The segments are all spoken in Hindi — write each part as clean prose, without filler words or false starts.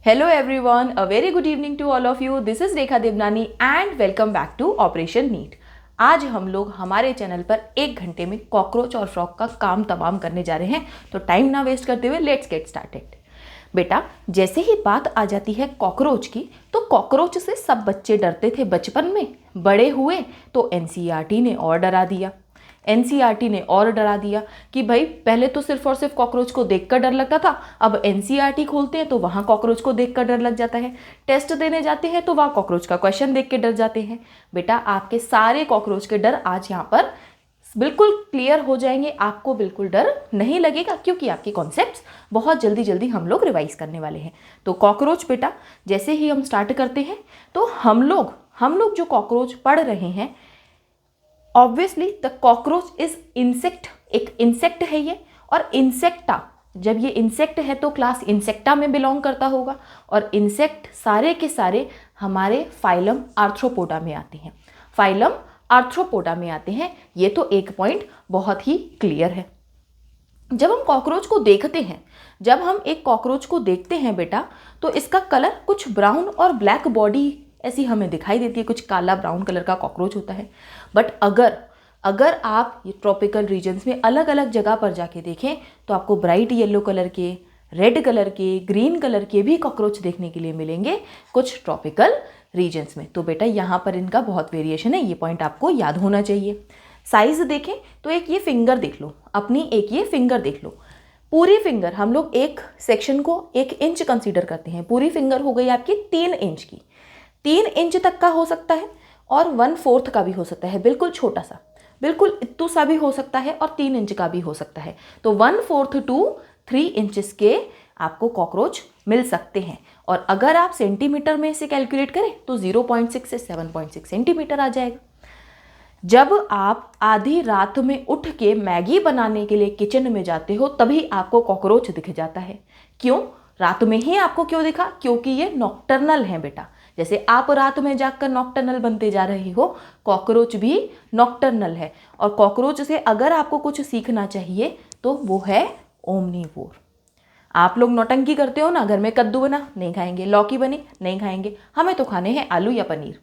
Hello everyone, a very good evening to all of you. This is Rekha Devnani and welcome back to Operation Neat. आज हम लोग हमारे चैनल पर 1 घंटे में कॉकरोच और फ्रॉग का काम तमाम करने जा रहे हैं, तो टाइम ना वेस्ट करते हुए लेट्स गेट स्टार्टेड। बेटा, जैसे ही बात आ जाती है कॉकरोच की, तो कॉकरोच से सब बच्चे डरते थे बचपन में। बड़े हुए तो एनसीईआरटी ने और डरा दिया। एनसीईआरटी ने और डरा दिया कि भाई पहले तो सिर्फ और सिर्फ कॉकरोच को देखकर डर लगता था, अब एनसीईआरटी खोलते हैं तो वहाँ कॉकरोच को देखकर डर लग जाता है। टेस्ट देने जाते हैं तो वहाँ कॉकरोच का क्वेश्चन देख के डर जाते हैं। बेटा, आपके सारे कॉकरोच के डर आज यहाँ पर बिल्कुल क्लियर हो जाएंगे, आपको बिल्कुल डर नहीं लगेगा, क्योंकि आपके कॉन्सेप्ट्स बहुत जल्दी जल्दी हम लोग रिवाइज करने वाले हैं। तो कॉकरोच बेटा, जैसे ही हम स्टार्ट करते हैं तो हम लोग जो कॉकरोच पढ़ रहे हैं, obviously the cockroach is insect, एक इंसेक्ट है ये। और इंसेक्टा, जब ये इंसेक्ट है तो क्लास इंसेक्टा में बिलोंग करता होगा, और इंसेक्ट सारे के सारे हमारे फाइलम आर्थ्रोपोडा में आते हैं। फाइलम आर्थ्रोपोडा में आते हैं, ये तो एक पॉइंट बहुत ही क्लियर है। जब हम कॉकरोच को देखते हैं, जब हम एक कॉकरोच को देखते हैं बेटा, तो इसका कलर कुछ ब्राउन और ब्लैक बॉडी ऐसी हमें दिखाई देती है, कुछ काला ब्राउन कलर का कॉकरोच होता है। बट अगर आप ये ट्रॉपिकल रीजन्स में अलग अलग जगह पर जाके देखें तो आपको ब्राइट येलो कलर के, रेड कलर के, ग्रीन कलर के भी कॉकरोच देखने के लिए मिलेंगे कुछ ट्रॉपिकल रीजन्स में। तो बेटा यहाँ पर इनका बहुत वेरिएशन है, ये पॉइंट आपको याद होना चाहिए। साइज देखें तो एक ये फिंगर देख लो, अपनी एक ये फिंगर देख लो। पूरी फिंगर, हम लोग एक सेक्शन को 1 इंच कंसीडर करते हैं, पूरी फिंगर हो गई आपकी 3 इंच की। 3 इंच तक का हो सकता है और 1/4 का भी हो सकता है, बिल्कुल छोटा सा, बिल्कुल इत्तू सा भी हो सकता है, और 3 इंच का भी हो सकता है। तो 1/4 to 3 इंचेस के आपको कॉकरोच मिल सकते हैं। और अगर आप सेंटीमीटर में इसे कैलकुलेट करें तो 0.6 से 7.6 सेंटीमीटर आ जाएगा। जब आप आधी रात में उठ के मैगी बनाने के लिए किचन में जाते हो, तभी आपको कॉकरोच दिख जाता है। क्यों? रात में ही आपको क्यों दिखा? क्योंकि ये नॉक्टर्नल है बेटा। जैसे आप रात में जाकर नॉक्टर्नल बनते जा रहे हो, कॉकरोच भी नॉक्टर्नल है। और कॉकरोच से अगर आपको कुछ सीखना चाहिए तो वो है ओमनीवोर। आप लोग नौटंकी करते हो ना, घर में कद्दू बना नहीं खाएंगे, लौकी बनी नहीं खाएंगे, हमें तो खाने हैं आलू या पनीर।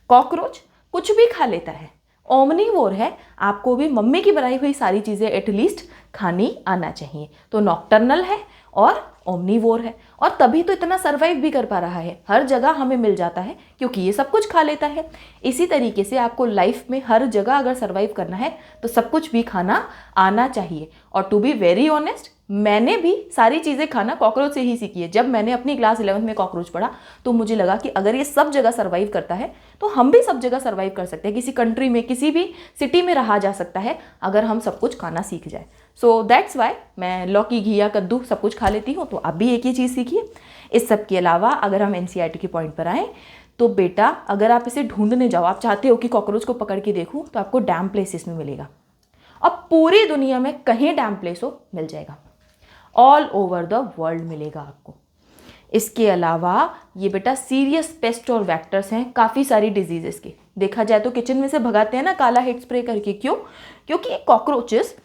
कॉकरोच कुछ भी खा लेता है, ओमनीवोर है। आपको भी मम्मी की बनाई हुई सारी चीज़ें एटलीस्ट खानी आना चाहिए। तो नॉक्टर्नल है और ओमनीवोर है, और तभी तो इतना सर्वाइव भी कर पा रहा है, हर जगह हमें मिल जाता है क्योंकि ये सब कुछ खा लेता है। इसी तरीके से आपको लाइफ में हर जगह अगर सर्वाइव करना है तो सब कुछ भी खाना आना चाहिए। और टू बी वेरी ऑनेस्ट, मैंने भी सारी चीज़ें खाना कॉकरोच से ही सीखी है। जब मैंने अपनी क्लास 11th में कॉकरोच पढ़ा तो मुझे लगा कि अगर ये सब जगह सर्वाइव करता है तो हम भी सब जगह सर्वाइव कर सकते हैं। किसी कंट्री में, किसी भी सिटी में रहा जा सकता है अगर हम सब कुछ खाना सीख जाए। सो दैट्स वाई मैं लौकी, घिया, कद्दू सब कुछ खा लेती हूँ। तो आप भी एक ही चीज़ सीखिए। इस सब के अलावा अगर हम एनसीईआरटी के पॉइंट पर आएँ तो बेटा, अगर आप इसे ढूंढने जाओ, आप चाहते हो कि कॉकरोच को पकड़ के देखूँ, तो आपको डैम प्लेसेस में मिलेगा। अब पूरी दुनिया में कहीं डैम प्लेस हो मिल जाएगा, ऑल ओवर द वर्ल्ड मिलेगा आपको। इसके अलावा ये बेटा सीरियस पेस्ट और वेक्टर्स हैं काफ़ी सारी डिजीजेस के। देखा जाए तो किचन में से भगाते हैं ना काला हेड स्प्रे करके। क्यों? क्योंकि कॉकरोचेस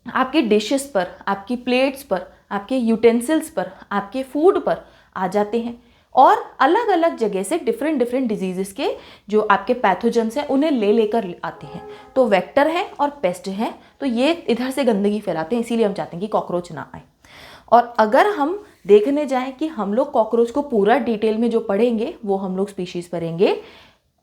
आपके डिशेस पर, आपकी प्लेट्स पर, आपके यूटेंसिल्स पर, आपके फूड पर आ जाते हैं, और अलग अलग जगह से डिफरेंट डिजीजेस के जो आपके पैथोजेंस हैं उन्हें लेकर आते हैं। तो वेक्टर हैं और पेस्ट हैं, तो ये इधर से गंदगी फैलाते हैं, इसीलिए हम चाहते हैं कि कॉकरोच ना आए। और अगर हम देखने जाएं कि हम लोग कॉकरोच को पूरा डिटेल में जो पढ़ेंगे वो हम लोग स्पीशीज़ पढ़ेंगे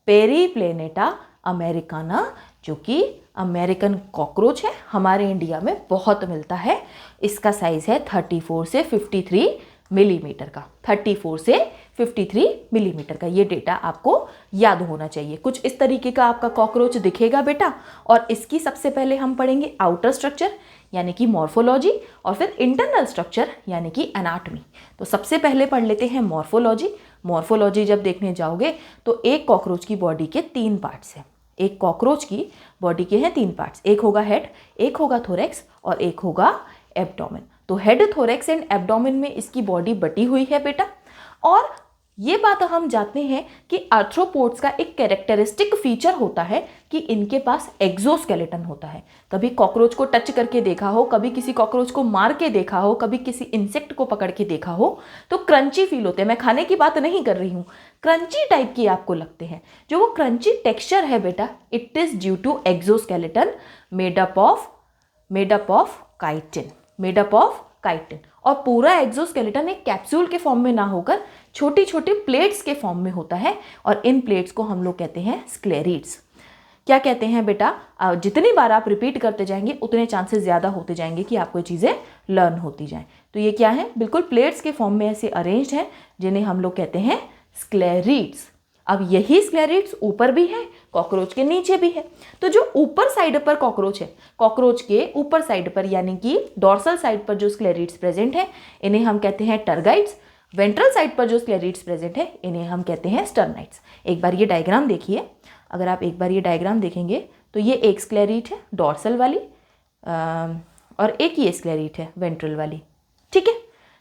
पेरीप्लेनेटा अमेरिकाना, जो कि अमेरिकन कॉकरोच है, हमारे इंडिया में बहुत मिलता है। इसका साइज़ है 34 से 53 मिलीमीटर का। 34 से 53 मिलीमीटर का, ये डेटा आपको याद होना चाहिए। कुछ इस तरीके का आपका कॉकरोच दिखेगा बेटा। और इसकी सबसे पहले हम पढ़ेंगे आउटर स्ट्रक्चर यानी कि मॉर्फोलॉजी, और फिर इंटरनल स्ट्रक्चर यानी कि एनाटॉमी। तो सबसे पहले पढ़ लेते हैं मॉर्फोलॉजी। मॉर्फोलॉजी जब देखने जाओगे तो एक कॉकरोच की बॉडी के 3 पार्ट्स हैं। एक कॉकरोच की बॉडी के हैं 3 पार्ट्स, एक होगा हेड, एक होगा थोरैक्स और एक होगा एब्डोमेन। तो हेड, थोरैक्स एंड एब्डोमेन में इसकी बॉडी बटी हुई है बेटा। और ये बात हम जानते हैं कि आर्थ्रोपोड्स का एक कैरेक्टरिस्टिक फीचर होता है कि इनके पास एक्सोस्केलेटन होता है। कभी कॉकरोच को टच करके देखा हो, कभी किसी कॉकरोच को मार के देखा हो, कभी किसी इंसेक्ट को पकड़ के देखा हो तो क्रंची फील होते हैं। मैं खाने की बात नहीं कर रही हूँ, क्रंची टाइप की आपको लगते हैं। जो वो क्रंची टेक्सचर है बेटा, it is due to exoskeleton made up of chitin. और पूरा एक्सोस्केलेटन एक कैप्सूल के फॉर्म में ना होकर छोटी छोटी प्लेट्स के फॉर्म में होता है, और इन प्लेट्स को हम लोग कहते हैं स्क्लेरिड्स। क्या कहते हैं बेटा, जितनी बार आप रिपीट करते जाएंगे उतने चांसेस ज़्यादा होते जाएंगे कि आपको ये चीज़ें लर्न होती जाएं। तो ये क्या है, बिल्कुल प्लेट्स के फॉर्म में ऐसे अरेंज्ड हैं, जिन्हें हम लोग कहते हैं स्क्लेरिड्स। अब यही स्क्लेरिड्स ऊपर भी है, कॉकरोच के नीचे भी है। तो जो ऊपर साइड पर कॉकरोच है, कॉकरोच के ऊपर साइड पर यानी कि डॉर्सल साइड पर जो स्क्लेरिड्स प्रेजेंट है, इन्हें हम कहते हैं टर्गाइड्स। वेंट्रल साइड पर जो स्क्लेरिड्स प्रेजेंट है, इन्हें हम कहते हैं स्टर्नाइड्स। एक बार ये डायग्राम देखिए, अगर आप एक बार ये डायग्राम देखेंगे तो ये एक स्क्लेरिड है डॉर्सल वाली, और एक ये स्क्लेरिड है वेंट्रल वाली। ठीक है,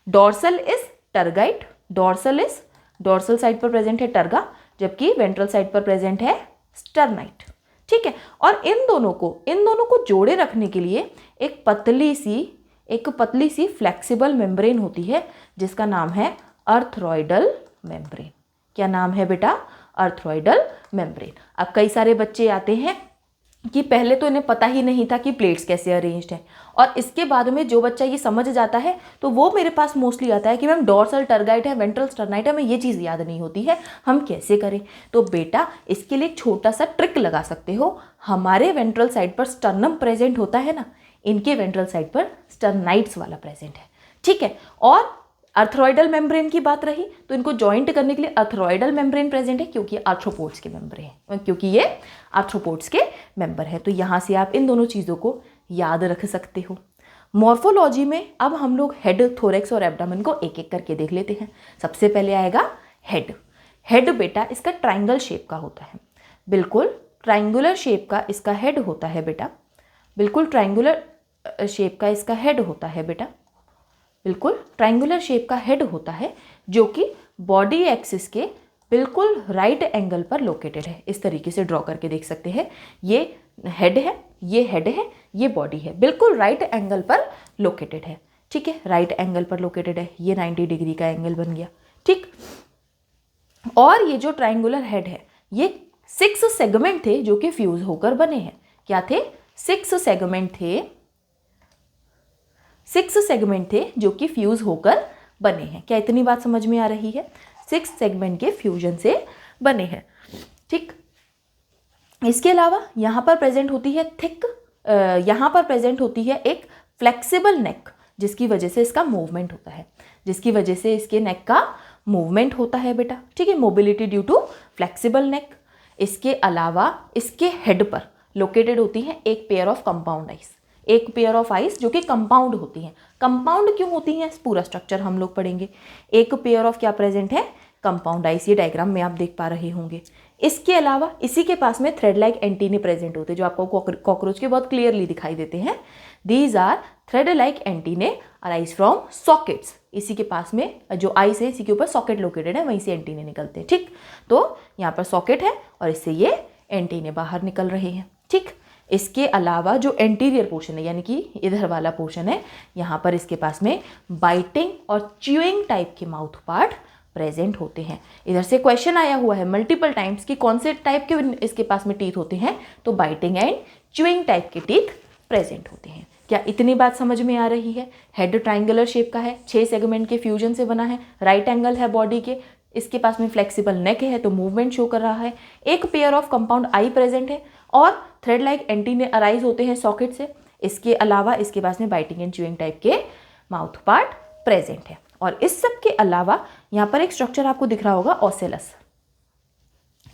डॉर्सल इज टर्गाइड, डॉर्सल साइड पर प्रेजेंट है टर्गा, जबकि वेंट्रल साइड पर प्रेजेंट है स्टर्नाइट। ठीक है, और इन दोनों को जोड़े रखने के लिए एक पतली सी फ्लेक्सिबल मेम्ब्रेन होती है, जिसका नाम है अर्थ्रॉइडल मेम्ब्रेन। क्या नाम है बेटा, अर्थ्रॉइडल मेम्ब्रेन। अब कई सारे बच्चे आते हैं कि पहले तो इन्हें पता ही नहीं था कि प्लेट्स कैसे अरेंज्ड हैं, और इसके बाद में जो बच्चा ये समझ जाता है तो वो मेरे पास मोस्टली आता है कि मैम डॉर्सल टर्गाइड है, वेंट्रल स्टर्नाइट है, हमें ये चीज़ याद नहीं होती है, हम कैसे करें। तो बेटा इसके लिए एक छोटा सा ट्रिक लगा सकते हो। हमारे वेंट्रल साइड पर स्टर्नम प्रेजेंट होता है ना, इनके वेंट्रल साइड पर स्टर्नाइट्स वाला प्रेजेंट है। ठीक है, और अर्थ्रॉइडल मेम्ब्रेन की बात रही तो इनको जॉइंट करने के लिए अर्थ्रॉइडल मेम्ब्रेन प्रेजेंट है, क्योंकि आर्थ्रोपोड्स के मेंबर हैं, क्योंकि ये आर्थ्रोपोड्स के मेंबर है। तो यहाँ से आप इन दोनों चीज़ों को याद रख सकते हो। मॉर्फोलॉजी में अब हम लोग हेड, थोरेक्स और एब्डामन को एक एक करके देख लेते हैं। सबसे पहले आएगा हेड बेटा इसका ट्राइंगल शेप का होता है, बिल्कुल ट्राइंगुलर शेप का इसका हेड होता है बेटा, बिल्कुल ट्राइंगुलर शेप का इसका हेड होता है बेटा, बिल्कुल ट्राइंगुलर शेप का हेड होता है, जो कि बॉडी एक्सिस के बिल्कुल राइट एंगल पर लोकेटेड है। इस तरीके से ड्रॉ करके देख सकते हैं, ये हेड है, ये बॉडी है, बिल्कुल राइट एंगल पर लोकेटेड है। ठीक है, राइट एंगल पर लोकेटेड है, ये 90 डिग्री का एंगल बन गया। ठीक, और ये जो ट्राइंगुलर हेड है, ये 6 सेगमेंट थे जो कि फ्यूज होकर बने हैं। क्या थे, 6 सेगमेंट थे जो कि फ्यूज होकर बने हैं। क्या इतनी बात समझ में आ रही है, 6 सेगमेंट के फ्यूजन से बने हैं। ठीक, इसके अलावा यहाँ पर प्रेजेंट होती है यहाँ पर प्रेजेंट होती है एक फ्लेक्सिबल नेक, जिसकी वजह से इसका मूवमेंट होता है, जिसकी वजह से इसके नेक का मूवमेंट होता है बेटा। ठीक है, मोबिलिटी ड्यू टू फ्लेक्सिबल नेक। इसके अलावा इसके हेड पर लोकेटेड होती है एक पेयर ऑफ कंपाउंड आइज, एक पेयर ऑफ आइज जो कि कंपाउंड होती हैं। कंपाउंड क्यों होती हैं, पूरा स्ट्रक्चर हम लोग पढ़ेंगे। एक पेयर ऑफ क्या प्रेजेंट है, कंपाउंड आइज, ये डायग्राम में आप देख पा रहे होंगे। इसके अलावा इसी के पास में थ्रेड लाइक एंटीने प्रेजेंट होते हैं, जो आपको कॉकरोच के बहुत क्लियरली दिखाई देते हैं। These are thread like antennae arise from sockets. इसी के पास में जो आइस है, इसी के ऊपर सॉकेट लोकेटेड है, वहीं से एंटीने निकलते हैं। ठीक, तो यहाँ पर सॉकेट है और इससे ये एंटीने बाहर निकल रहे हैं। ठीक, इसके अलावा जो एंटीरियर पोर्शन है, यानी कि इधर वाला पोर्शन है, यहाँ पर इसके पास में बाइटिंग और च्यूइंग टाइप के माउथ पार्ट प्रेजेंट होते हैं। इधर से क्वेश्चन आया हुआ है मल्टीपल टाइम्स कि कौन से टाइप के इसके पास में टीथ होते हैं, तो बाइटिंग एंड च्यूइंग टाइप के टीथ प्रेजेंट होते हैं। क्या इतनी बात समझ में आ रही है। हेड ट्राइंगुलर शेप का है, 6 सेगमेंट के फ्यूजन से बना है, राइट एंगल है बॉडी के, इसके पास में फ्लेक्सिबल नेक है तो मूवमेंट शो कर रहा है, एक pair of compound I present है और थ्रेड लाइक एंटीने अराइज होते हैं सॉकेट से। इसके अलावा इसके पास में बाइटिंग एंड च्यूइंग टाइप के माउथ पार्ट प्रेजेंट है। और इस सब के अलावा यहाँ पर एक स्ट्रक्चर आपको दिख रहा होगा ओसेलस,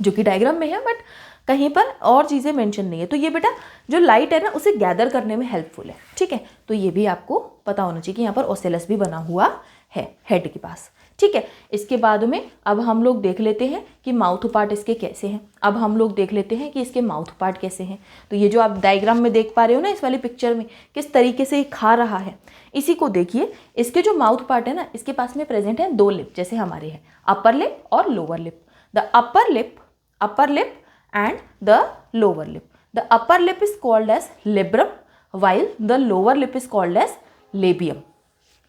जो कि डायग्राम में है बट कहीं पर और चीज़ें मेंशन नहीं है। तो ये बेटा जो लाइट है ना, उसे गैदर करने में हेल्पफुल है। ठीक है, तो ये भी आपको पता होना चाहिए कि यहाँ पर ओसेलस भी बना हुआ है हेड के पास। ठीक है। इसके बाद में अब हम लोग देख लेते हैं कि माउथ पार्ट इसके कैसे हैं। अब हम लोग देख लेते हैं कि इसके माउथ पार्ट कैसे हैं। तो ये जो आप डायग्राम में देख पा रहे हो ना, इस वाली पिक्चर में किस तरीके से ये खा रहा है, इसी को देखिए। इसके जो माउथ पार्ट है ना, इसके पास में प्रेजेंट है 2 लिप, जैसे हमारे हैं अपर लिप और lower lip. The upper lip and the lower lip. The upper lip is called as labrum while the lower lip is called as labium।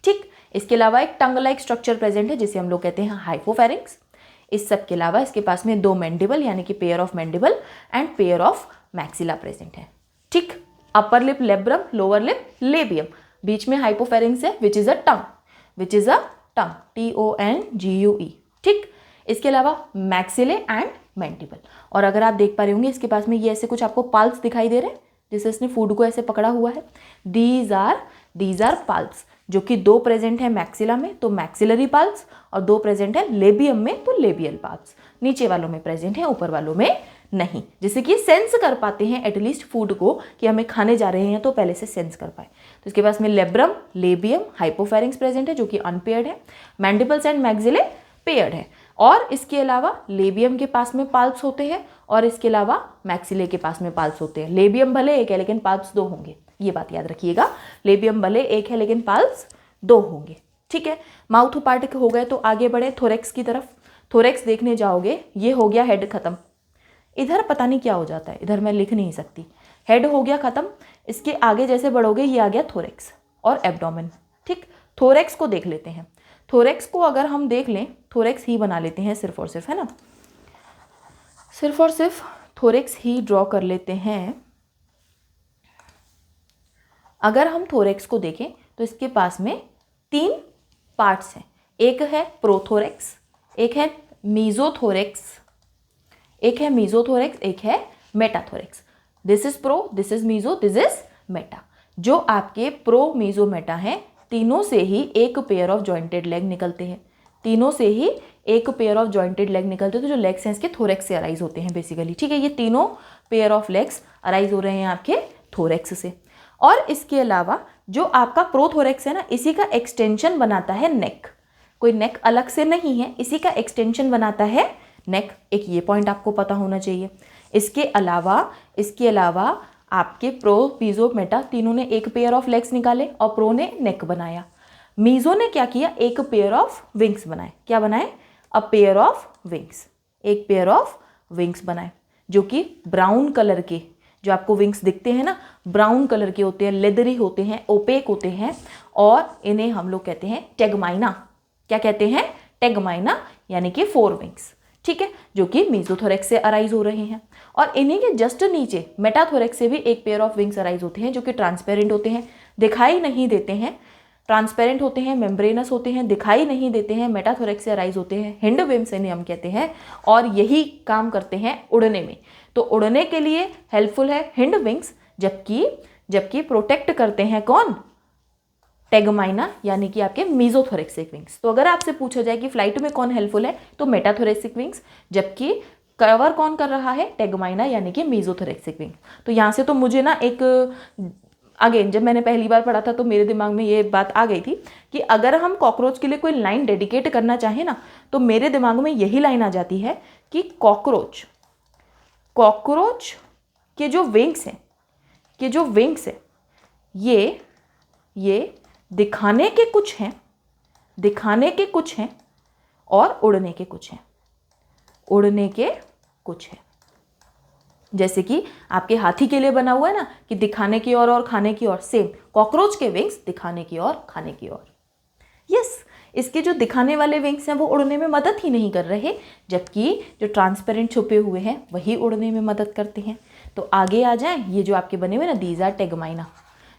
ठीक। इसके अलावा एक टंग लाइक स्ट्रक्चर प्रेजेंट है जिसे हम लोग कहते हैं हाइपोफेरिंक्स। इस सब के अलावा इसके पास में 2 मैंडिबल यानी कि pair of mandible and pair of maxilla present है। ठीक। Upper lip labrum, lower lip labium, बीच में हाइपोफेरिंक्स है which is a tongue TONGUE। ठीक। इसके अलावा मैक्सिले एंड मैंडिबल। और अगर आप देख पा रहे होंगे इसके पास में ये ऐसे कुछ आपको पाल्प्स दिखाई दे रहे हैं, जिससे इसने फूड को ऐसे पकड़ा हुआ है। दीज आर पाल्प्स, जो कि 2 प्रेजेंट है मैक्सिला में तो मैक्सिलरी पाल्प्स, और 2 प्रेजेंट है लेबियम में तो लेबियल पाल्प्स। नीचे वालों में प्रेजेंट है, ऊपर वालों में नहीं, जिससे कि सेंस कर पाते हैं एटलीस्ट फूड को कि हमें खाने जा रहे हैं, तो पहले से सेंस कर पाए। तो इसके पास में लेब्रम, लेबियम, हाइपोफेरिंक्स प्रेजेंट है जो कि अनपेयर्ड है। मैंडिबल्स एंड मैक्सिले पेयर्ड है। और इसके अलावा लेबियम के पास में पाल्प्स होते हैं और इसके अलावा मैक्सिले के पास में पाल्प्स होते हैं। लेबियम भले एक है लेकिन पाल्प्स 2 होंगे, ये बात याद रखिएगा। लेबियम भले एक है लेकिन पाल्प्स 2 होंगे। ठीक है। माउथ पार्ट हो गए, तो आगे बढ़े थोरेक्स की तरफ। थोरेक्स देखने जाओगे, ये हो गया हेड खत्म। इधर पता नहीं क्या हो जाता है, इधर मैं लिख नहीं सकती। हेड हो गया खत्म। इसके आगे जैसे बढ़ोगे ये आ गया थोरेक्स और एब्डोमेन। ठीक। थोरेक्स को देख लेते हैं। थोरेक्स को अगर हम देख लें, थोरेक्स ही बना लेते हैं सिर्फ और सिर्फ, है ना, सिर्फ और सिर्फ थोरेक्स ही ड्रॉ कर लेते हैं। अगर हम थोरेक्स को देखें तो इसके पास में 3 पार्ट्स हैं। एक है प्रोथोरेक्स, एक है मीजोथोरेक्स, एक है metathorax. This is pro, this is meso, this is meta. जो आपके प्रो मीजो मेटा हैं, तीनों से ही एक पेयर ऑफ जॉइंटेड लेग निकलते हैं। तीनों से ही एक पेयर ऑफ जॉइंटेड लेग निकलते हैं। तो जो लेग्स हैं इसके थोरेक्स से अराइज होते हैं बेसिकली। ठीक है। ये तीनों पेयर ऑफ लेग्स अराइज हो रहे हैं आपके थोरेक्स से। और इसके अलावा जो आपका प्रोथोरेक्स है ना, इसी का एक्सटेंशन बनाता है नेक। कोई नेक अलग से नहीं है, इसी का एक्सटेंशन बनाता है नेक। एक ये पॉइंट आपको पता होना चाहिए। इसके अलावा आपके प्रो, मीजो, मेटा तीनों ने एक पेयर ऑफ लेग्स निकाले और प्रो ने नेक बनाया। मीजो ने क्या किया, एक पेयर ऑफ विंग्स बनाए। क्या बनाए? A pair of wings. एक पेयर ऑफ विंग्स बनाए जो कि ब्राउन कलर के, जो आपको विंग्स दिखते हैं ना, ब्राउन कलर के होते हैं, लेदरी होते हैं, ओपेक होते हैं, और इन्हें हम लोग कहते हैं टेगमाइना। क्या कहते हैं? टेगमाइना, यानी कि 4 विंग्स। ठीक है। जो कि मीजोथोरेक्स से अराइज हो रहे हैं। और इन्हीं के जस्ट नीचे मेटाथोरेक्स से भी एक पेयर ऑफ विंग्स अराइज होते हैं जो कि ट्रांसपेरेंट होते हैं, दिखाई नहीं देते हैं। ट्रांसपेरेंट होते हैं, मेम्ब्रेनस होते हैं, दिखाई नहीं देते हैं। मेटाथोरेक्स से अराइज होते हैं, हिंड विंग्स इन्हें हम कहते हैं, और यही काम करते हैं उड़ने में। तो उड़ने के लिए हेल्पफुल है हिंड विंग्स, जबकि प्रोटेक्ट करते हैं कौन? टेगमाइना, यानी कि आपके मीजोथोरेक्सिक विंग्स। तो अगर आपसे पूछा जाए कि फ्लाइट में कौन हेल्पफुल है, तो मेटाथोरेक्सिक विंग्स, जबकि कवर कौन कर रहा है? टेगमाइना, यानी कि मीजोथोरेक्सिक विंग। तो यहाँ से तो मुझे ना एक अगेन, जब मैंने पहली बार पढ़ा था तो मेरे दिमाग में ये बात आ गई थी कि अगर हम कॉकरोच के लिए कोई लाइन डेडिकेट करना चाहें ना, तो मेरे दिमाग में यही लाइन आ जाती है कि कॉकरोच के जो विंग्स हैं, ये दिखाने के कुछ हैं और उड़ने के कुछ हैं। जैसे कि आपके हाथी के लिए बना हुआ है ना कि दिखाने की ओर और खाने की ओर, सेम कॉकरोच के विंग्स दिखाने की ओर, खाने की ओर। यस, इसके जो दिखाने वाले विंग्स हैं वो उड़ने में मदद ही नहीं कर रहे, जबकि जो ट्रांसपेरेंट छुपे हुए हैं वही उड़ने में मदद करते हैं। तो आगे आ जाएं, ये जो आपके बने हुए ना, दीज आर टेगमाइना।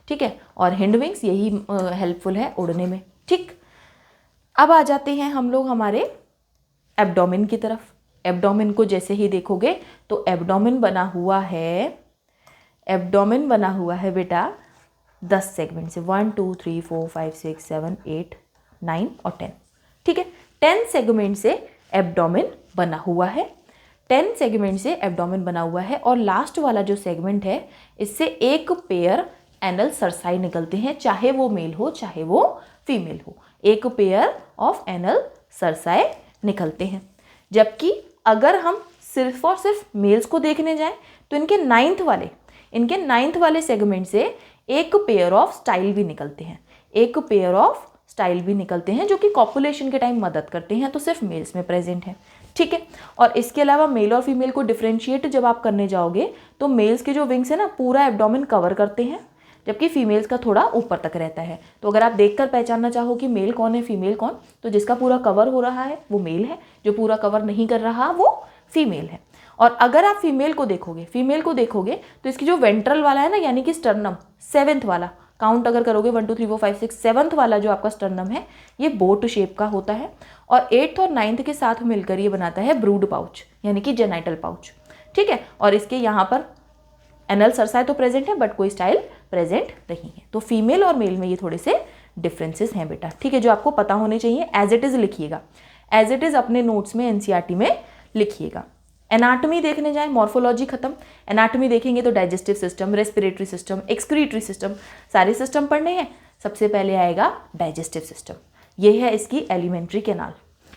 ठीक है। और हिंड विंग्स यही हेल्पफुल है उड़ने में। ठीक। अब आ जाते हैं हम लोग हमारे एब्डोमेन की तरफ। एब्डोमेन को जैसे ही देखोगे तो एब्डोमेन बना हुआ है बेटा 10 सेगमेंट से, 1 2 3 4 5 6 7 8 9 और 10। ठीक है। 10 सेगमेंट से एब्डोमेन बना हुआ है। 10 सेगमेंट से एब्डोमेन बना हुआ है। और लास्ट वाला जो सेगमेंट है, इससे एक पेयर एनल सरसाई निकलते हैं, चाहे वो मेल हो चाहे वो फीमेल हो। एक पेयर ऑफ एनल सरसाए निकलते हैं। जबकि अगर हम सिर्फ और सिर्फ मेल्स को देखने जाएं तो इनके नाइन्थ वाले सेगमेंट से एक पेयर ऑफ स्टाइल भी निकलते हैं, जो कि कॉपुलेशन के टाइम मदद करते हैं, तो सिर्फ मेल्स में प्रेजेंट है। ठीक है, और इसके अलावा मेल और फीमेल को डिफ्रेंशिएट जब आप करने जाओगे तो मेल्स के जो विंग्स है ना पूरा एब्डोमेन कवर करते हैं, जबकि फीमेल्स का थोड़ा ऊपर तक रहता है। तो अगर आप देखकर पहचानना चाहो कि मेल कौन है फीमेल कौन, तो जिसका पूरा कवर हो रहा है वो मेल है, जो पूरा कवर नहीं कर रहा वो फीमेल है। और अगर आप फीमेल को देखोगे तो इसकी जो वेंट्रल वाला है ना, यानी कि स्टर्नम, 7th वाला, काउंट अगर करोगे 1 2 3 4 5 6 7th वाला जो आपका स्टर्नम है ये बोट शेप का होता है। और 8th और 9th के साथ मिलकर ये बनाता है ब्रूड पाउच, यानी कि जेनाइटल पाउच। ठीक है, और इसके यहाँ पर एनल सरसाए तो प्रेजेंट है बट कोई स्टाइल प्रेजेंट नहीं है। तो फीमेल और मेल में ये थोड़े से डिफरेंसेस हैं बेटा। ठीक है, जो आपको पता होने चाहिए एज इट इज़ लिखिएगा, एज इट इज़ अपने नोट्स में एनसीईआरटी में लिखिएगा। एनाटॉमी देखने जाए, मॉर्फोलॉजी खत्म, एनाटॉमी देखेंगे तो digestive system, respiratory system, excretory system, सारे सिस्टम पढ़ने हैं। सबसे पहले आएगा डाइजेस्टिव सिस्टम, ये है इसकी alimentary canal.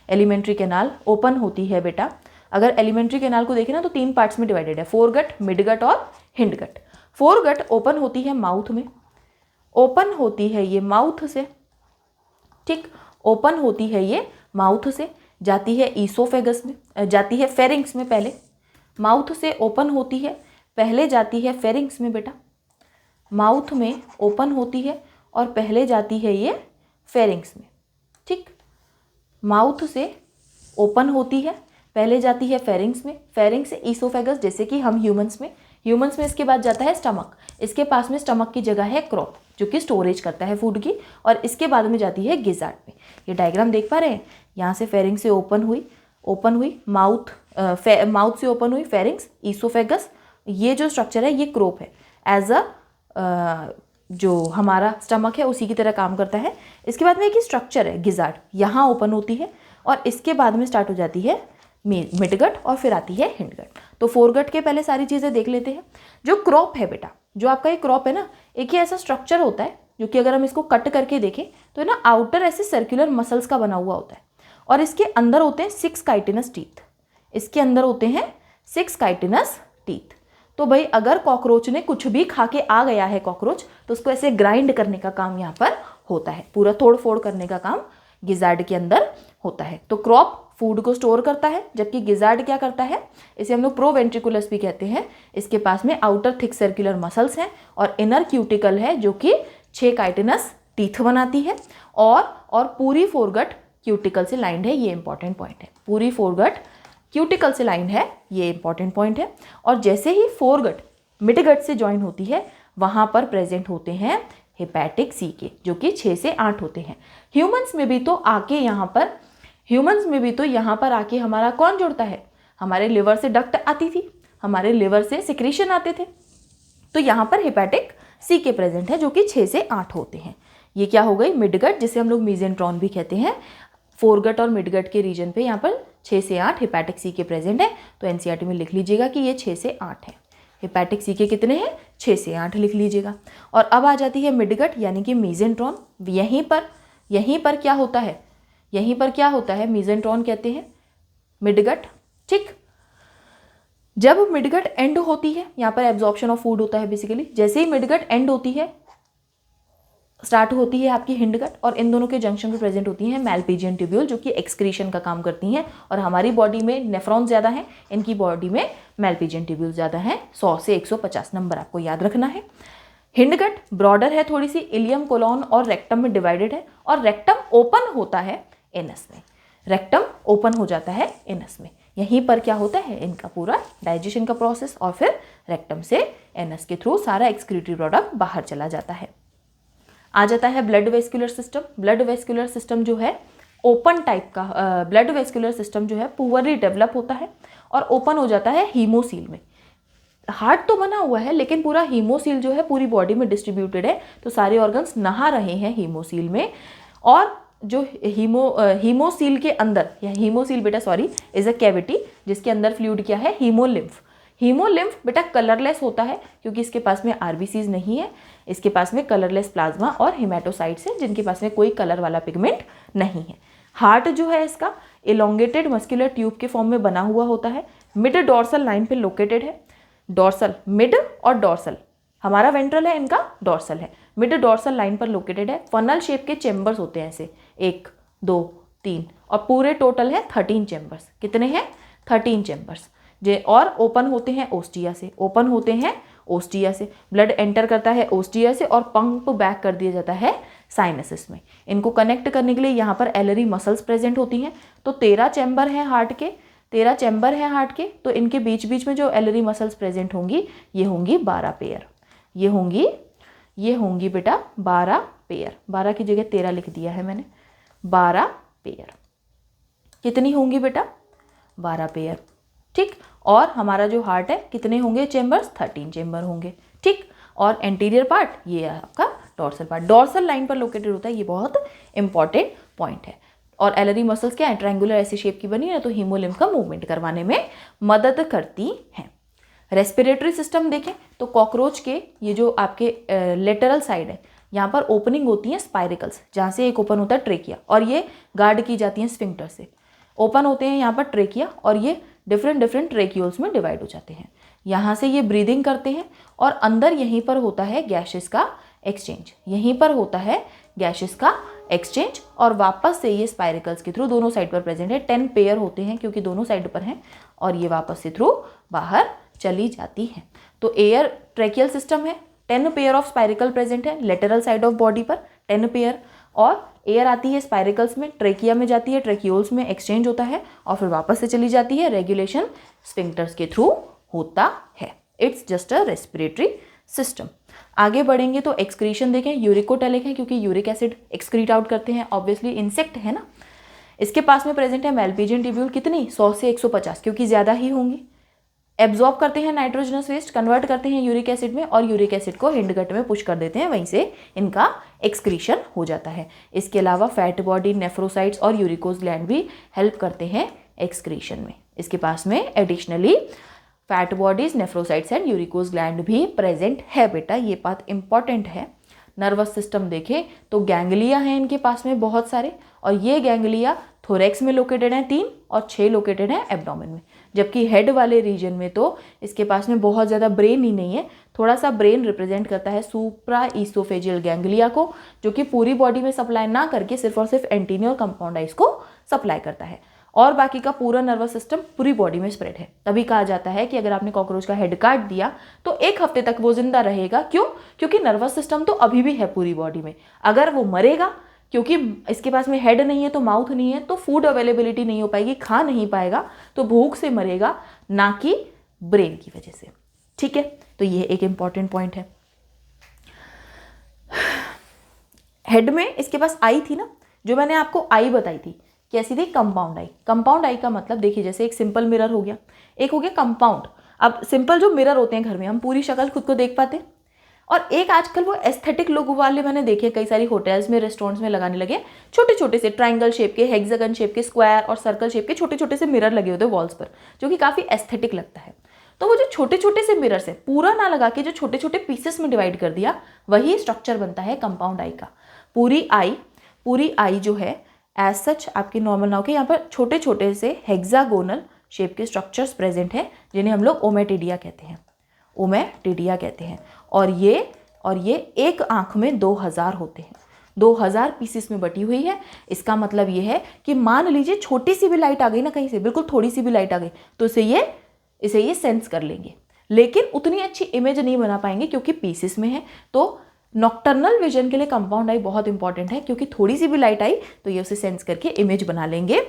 Alimentary canal open होती है बेटा, अगर एलिमेंट्री कैनाल को देखें ना तो 3 पार्ट्स में डिवाइडेड है, फोरगट, मिडगट और हिंडगट। फोरगट ओपन होती है माउथ में, ओपन होती है ये माउथ से, ठीक, ओपन होती है ये माउथ से, जाती है ईसोफेगस में, जाती है फेरिंग्स में, पहले माउथ से ओपन होती है, पहले जाती है फेरिंग्स में बेटा, माउथ में ओपन होती है और पहले जाती है ये फेरिंग्स में। ठीक, माउथ से ओपन होती है, पहले जाती है फेरिंग्स में, फेरिंग्स से ईसोफेगस, जैसे कि हम ह्यूमंस में इसके बाद जाता है स्टमक, इसके पास में स्टमक की जगह है क्रॉप जो कि स्टोरेज करता है फूड की, और इसके बाद में जाती है गिजार्ड में। ये डायग्राम देख पा रहे हैं, यहाँ से फेरिंग्स से ओपन हुई माउथ, माउथ से ओपन हुई फेरिंग्स, ईसोफेगस, ये जो स्ट्रक्चर है ये क्रॉप है, एज अ जो हमारा स्टमक है उसी की तरह काम करता है। इसके बाद में एक स्ट्रक्चर है गिजार्ड, यहाँ ओपन होती है और इसके बाद में स्टार्ट हो जाती है मिडगट और फिर आती है हिंडगट। तो फोरगट के पहले सारी चीज़ें देख लेते हैं। जो क्रॉप है बेटा, जो आपका ये क्रॉप है ना, एक ही ऐसा स्ट्रक्चर होता है जो कि अगर हम इसको कट करके देखें तो ना आउटर ऐसे सर्कुलर मसल्स का बना हुआ होता है, और इसके अंदर होते हैं 6 काइटिनस टीथ, इसके अंदर होते हैं 6 काइटिनस टीथ। तो भाई अगर कॉकरोच ने कुछ भी खा के आ गया है कॉकरोच, तो उसको ऐसे ग्राइंड करने का काम यहाँ पर होता है, पूरा तोड़ फोड़ करने का काम गिजार्ड के अंदर होता है। तो क्रॉप फूड को स्टोर करता है, जबकि गिजार्ड क्या करता है, इसे हम लोग प्रोवेंट्रिकुलस भी कहते हैं। इसके पास में आउटर थिक सर्कुलर मसल्स हैं और इनर क्यूटिकल है जो कि 6 काइटिनस टीथ बनाती है, और पूरी फोरगट क्यूटिकल से लाइंड है, ये इंपॉर्टेंट पॉइंट है। पूरी फोरगट क्यूटिकल से लाइंड है, ये इंपॉर्टेंट पॉइंट है। और जैसे ही फोरगट मिडगट से ज्वाइन होती है वहाँ पर प्रेजेंट होते हैं हेपेटिक सीके, जो कि 6 से 8 होते हैं। ह्यूमंस में भी तो यहाँ पर आके हमारा कौन जुड़ता है, हमारे लिवर से डक्ट आती थी, हमारे लिवर से सिक्रीशन आते थे, तो यहाँ पर हेपेटिक सीके प्रेजेंट है जो कि 6 से 8 होते हैं। ये क्या हो गई मिडगट, जिसे हम लोग मीजेंट्रॉन भी कहते हैं। फोरगट और मिडगट के रीजन पे यहाँ पर 6 से 8 हेपेटिक सीके प्रेजेंट है। तो एनसीईआरटी में लिख लीजिएगा कि ये 6 से 8 है। हेपेटिक सीके कितने हैं, 6 से 8 लिख लीजिएगा। और अब आ जाती है मिडगट यानी कि मीजेंट्रॉन। यहीं पर क्या होता है, मीजेंट्रॉन कहते हैं मिडगट। ठीक, जब मिडगट एंड होती है, यहाँ पर एब्जॉर्प्शन ऑफ फूड होता है बेसिकली। जैसे ही मिडगट एंड होती है स्टार्ट होती है आपकी हिंडगट, और इन दोनों के जंक्शन पे प्रेजेंट होती हैं मैलपिजियन ट्यूब्यूल, जो कि एक्सक्रीशन का काम करती हैं। और हमारी बॉडी में नेफ्रॉन ज़्यादा हैं, इनकी बॉडी में मैलपिजियन ट्यूब्यूल ज़्यादा हैं। 100 से 150 नंबर आपको याद रखना है। हिंडगट ब्रॉडर है थोड़ी सी, इलियम, कोलॉन और रेक्टम में डिवाइडेड है, और रेक्टम ओपन होता है एनस में, रेक्टम ओपन हो जाता है एनस में। यहीं पर क्या होता है, इनका पूरा डाइजेशन का प्रोसेस, और फिर रेक्टम से एनस के थ्रू सारा एक्सक्रीटरी प्रोडक्ट बाहर चला जाता है। आ जाता है blood vascular system. Blood vascular system जो है ओपन टाइप का, ब्लड वेस्कुलर सिस्टम जो है पुअरली डेवलप होता है और ओपन हो जाता है हीमोसील में। हार्ट तो बना हुआ है लेकिन पूरा हीमोसील जो है पूरी बॉडी में डिस्ट्रीब्यूटेड है, तो सारे ऑर्गन्स नहा रहे हैं हीमोसील में। और जो हीमोसील के अंदर, या हीमोसील बेटा सॉरी इज अ कैविटी जिसके अंदर फ्लूइड क्या है, हीमोलिम्फ। हीमोलिम्फ बेटा कलरलेस होता है क्योंकि इसके पास में आरबीसीज नहीं है, इसके पास में कलरलेस प्लाज्मा और हेमाटोसाइट्स हैं जिनके पास में कोई कलर वाला पिगमेंट नहीं है। हार्ट जो है इसका एलोंगेटेड मस्कुलर ट्यूब के फॉर्म में बना हुआ होता है, मिड डॉर्सल लाइन पे लोकेटेड है। डॉर्सल, मिड और डॉर्सल, हमारा वेंट्रल है, इनका डॉर्सल है, मिड डॉर्सल लाइन पर लोकेटेड है। फनल शेप के चेम्बर्स होते हैं ऐसे, 1 2 3 और पूरे टोटल है 13 चेम्बर्स। कितने हैं? 13 चेम्बर्स। और ओपन होते हैं ओस्टिया से, ओपन होते हैं ओस्टिया से। ब्लड एंटर करता है ओस्टिया से और पंप बैक कर दिया जाता है साइनसिस में। इनको कनेक्ट करने के लिए यहाँ पर एलरी मसल्स प्रेजेंट होती हैं। तो 13 चैम्बर हैं हार्ट के, 13 चैम्बर हैं हार्ट के। तो इनके बीच बीच में जो एलरी मसल्स प्रेजेंट होंगी ये होंगी 12 पेयर। ये होंगी बेटा 12 पेयर। 12 की जगह 13 लिख दिया है मैंने, 12 पेयर। कितनी होंगी बेटा? 12 पेयर। ठीक। और हमारा जो हार्ट है कितने होंगे चेम्बर्स? 13 चेम्बर होंगे। ठीक। और एंटीरियर पार्ट ये है आपका डॉर्सल पार्ट, डॉर्सल लाइन पर लोकेटेड होता है। ये बहुत इंपॉर्टेंट पॉइंट है। और एलरी मसल्स क्या है? ट्रायंगुलर ऐसी शेप की बनी है, तो हीमोलिम्फ का मूवमेंट करवाने में मदद करती हैं। रेस्पिरेटरी सिस्टम देखें तो कॉकरोच के ये जो आपके लेटरल साइड है, यहाँ पर ओपनिंग होती है स्पाइरिकल्स, जहाँ से एक ओपन होता है ट्रेकिया, और ये गार्ड की जाती हैं स्फिंक्टर से। ओपन होते हैं यहाँ पर ट्रेकिया और ये डिफरेंट ट्रेक्यूल्स में डिवाइड हो जाते हैं। यहाँ से ये ब्रीदिंग करते हैं और अंदर यहीं पर होता है गैसेस का एक्सचेंज, यहीं पर होता है गैसेस का एक्सचेंज। और वापस से ये स्पाइरिकल्स के थ्रू दोनों साइड पर प्रेजेंट है, 10 पेयर होते हैं क्योंकि दोनों साइड पर हैं, और ये वापस से थ्रू बाहर चली जाती हैं। तो एयर ट्रेकियल सिस्टम है, 10 पेयर ऑफ स्पाइरिकल प्रेजेंट है लेटरल साइड ऑफ बॉडी पर, 10 पेयर। और एयर आती है स्पाइरिकल्स में, ट्रेकिया में जाती है, ट्रेक्यूल्स में एक्सचेंज होता है और फिर वापस से चली जाती है। रेगुलेशन स्फिंक्टर्स के थ्रू होता है। It's just a respiratory system. आगे बढ़ेंगे तो एक्सक्रीशन देखें, यूरिकोटेलिक है क्योंकि यूरिक एसिड एक्सक्रीट आउट करते हैं, ऑब्वियसली इंसेक्ट है ना। इसके पास में प्रेजेंट है मेलपिजियन ट्यूब्यूल, कितनी? 100 से 150, क्योंकि ज़्यादा ही होंगी। एब्जॉर्ब करते हैं नाइट्रोजनस वेस्ट, कन्वर्ट करते हैं यूरिक एसिड में, और यूरिक एसिड को हिंडगट में पुश कर देते हैं, वहीं से इनका एक्सक्रीशन हो जाता है। इसके अलावा फैट बॉडी, नेफ्रोसाइट्स और यूरिकोज ग्लैंड भी हेल्प करते हैं एक्सक्रीशन में। इसके पास में additionally fat bodies, nephrocytes and uricose gland भी प्रेजेंट है बेटा, ये बात इंपॉर्टेंट है। नर्वस सिस्टम देखें तो गैंग्लिया हैं इनके पास में बहुत सारे, और ये गैंग्लिया थोरेक्स में लोकेटेड हैं 3 और 6 लोकेटेड हैं एब्डोमेन में। जबकि हेड वाले रीजन में तो इसके पास में बहुत ज़्यादा ब्रेन ही नहीं है, थोड़ा सा ब्रेन रिप्रेजेंट करता है सुप्रा ईसोफेजियल गैंग्लिया को, जो कि पूरी बॉडी में सप्लाई ना करके सिर्फ और सिर्फ एंटीरियर कंपाउंड आइज को सप्लाई करता है, और बाकी का पूरा नर्वस सिस्टम पूरी बॉडी में स्प्रेड है। तभी कहा जाता है कि अगर आपने कॉकरोच का हेड काट दिया तो 1 हफ्ते तक वो जिंदा रहेगा। क्यों? क्योंकि नर्वस सिस्टम तो अभी भी है पूरी बॉडी में। अगर वो मरेगा, क्योंकि इसके पास में हेड नहीं है तो माउथ नहीं है, तो फूड अवेलेबिलिटी नहीं हो पाएगी, खा नहीं पाएगा, तो भूख से मरेगा, ना कि ब्रेन की वजह से। ठीक है, तो ये एक इंपॉर्टेंट पॉइंट है। हेड में इसके पास आई थी ना, जो मैंने आपको आई बताई थी, कैसी थी? कंपाउंड आई। कंपाउंड आई का मतलब देखिए, जैसे एक सिंपल मिरर हो गया, एक हो गया कंपाउंड। अब सिंपल जो मिरर होते हैं घर में, हम पूरी शक्ल खुद को देख पाते हैं, और एक आजकल वो एस्थेटिक लुक वाले मैंने देखे कई सारी होटल्स में, रेस्टोरेंट्स में लगाने लगे, छोटे छोटे से ट्रायंगल शेप के, हेक्सागन शेप के, स्क्वायर और सर्कल शेप के छोटे छोटे से मिरर लगे होते हैं वॉल्स पर, जो कि काफ़ी एस्थेटिक लगता है। तो वो जो छोटे छोटे से मिरर से पूरा ना लगा के जो छोटे छोटे पीसेस में डिवाइड कर दिया, वही स्ट्रक्चर बनता है कंपाउंड आई का। पूरी आई जो है एज सच आपकी नॉर्मल नाउ के यहाँ पर छोटे छोटे से हेक्सागोनल शेप के स्ट्रक्चर्स प्रेजेंट हैं, जिन्हें हम लोग ओमेटिडिया कहते हैं, ओमेटिडिया कहते हैं। और ये एक आंख में 2000 होते हैं, 2000 पीसेस में बटी हुई है। इसका मतलब ये है कि मान लीजिए छोटी सी भी लाइट आ गई ना कहीं से, बिल्कुल थोड़ी सी भी लाइट आ गई, तो इसे ये सेंस कर लेंगे, लेकिन उतनी अच्छी इमेज नहीं बना पाएंगे क्योंकि पीसेस में है। तो नॉक्टर्नल विजन के लिए कंपाउंड आई बहुत इंपॉर्टेंट है, क्योंकि थोड़ी सी भी लाइट आई तो ये उसे सेंस करके इमेज बना लेंगे।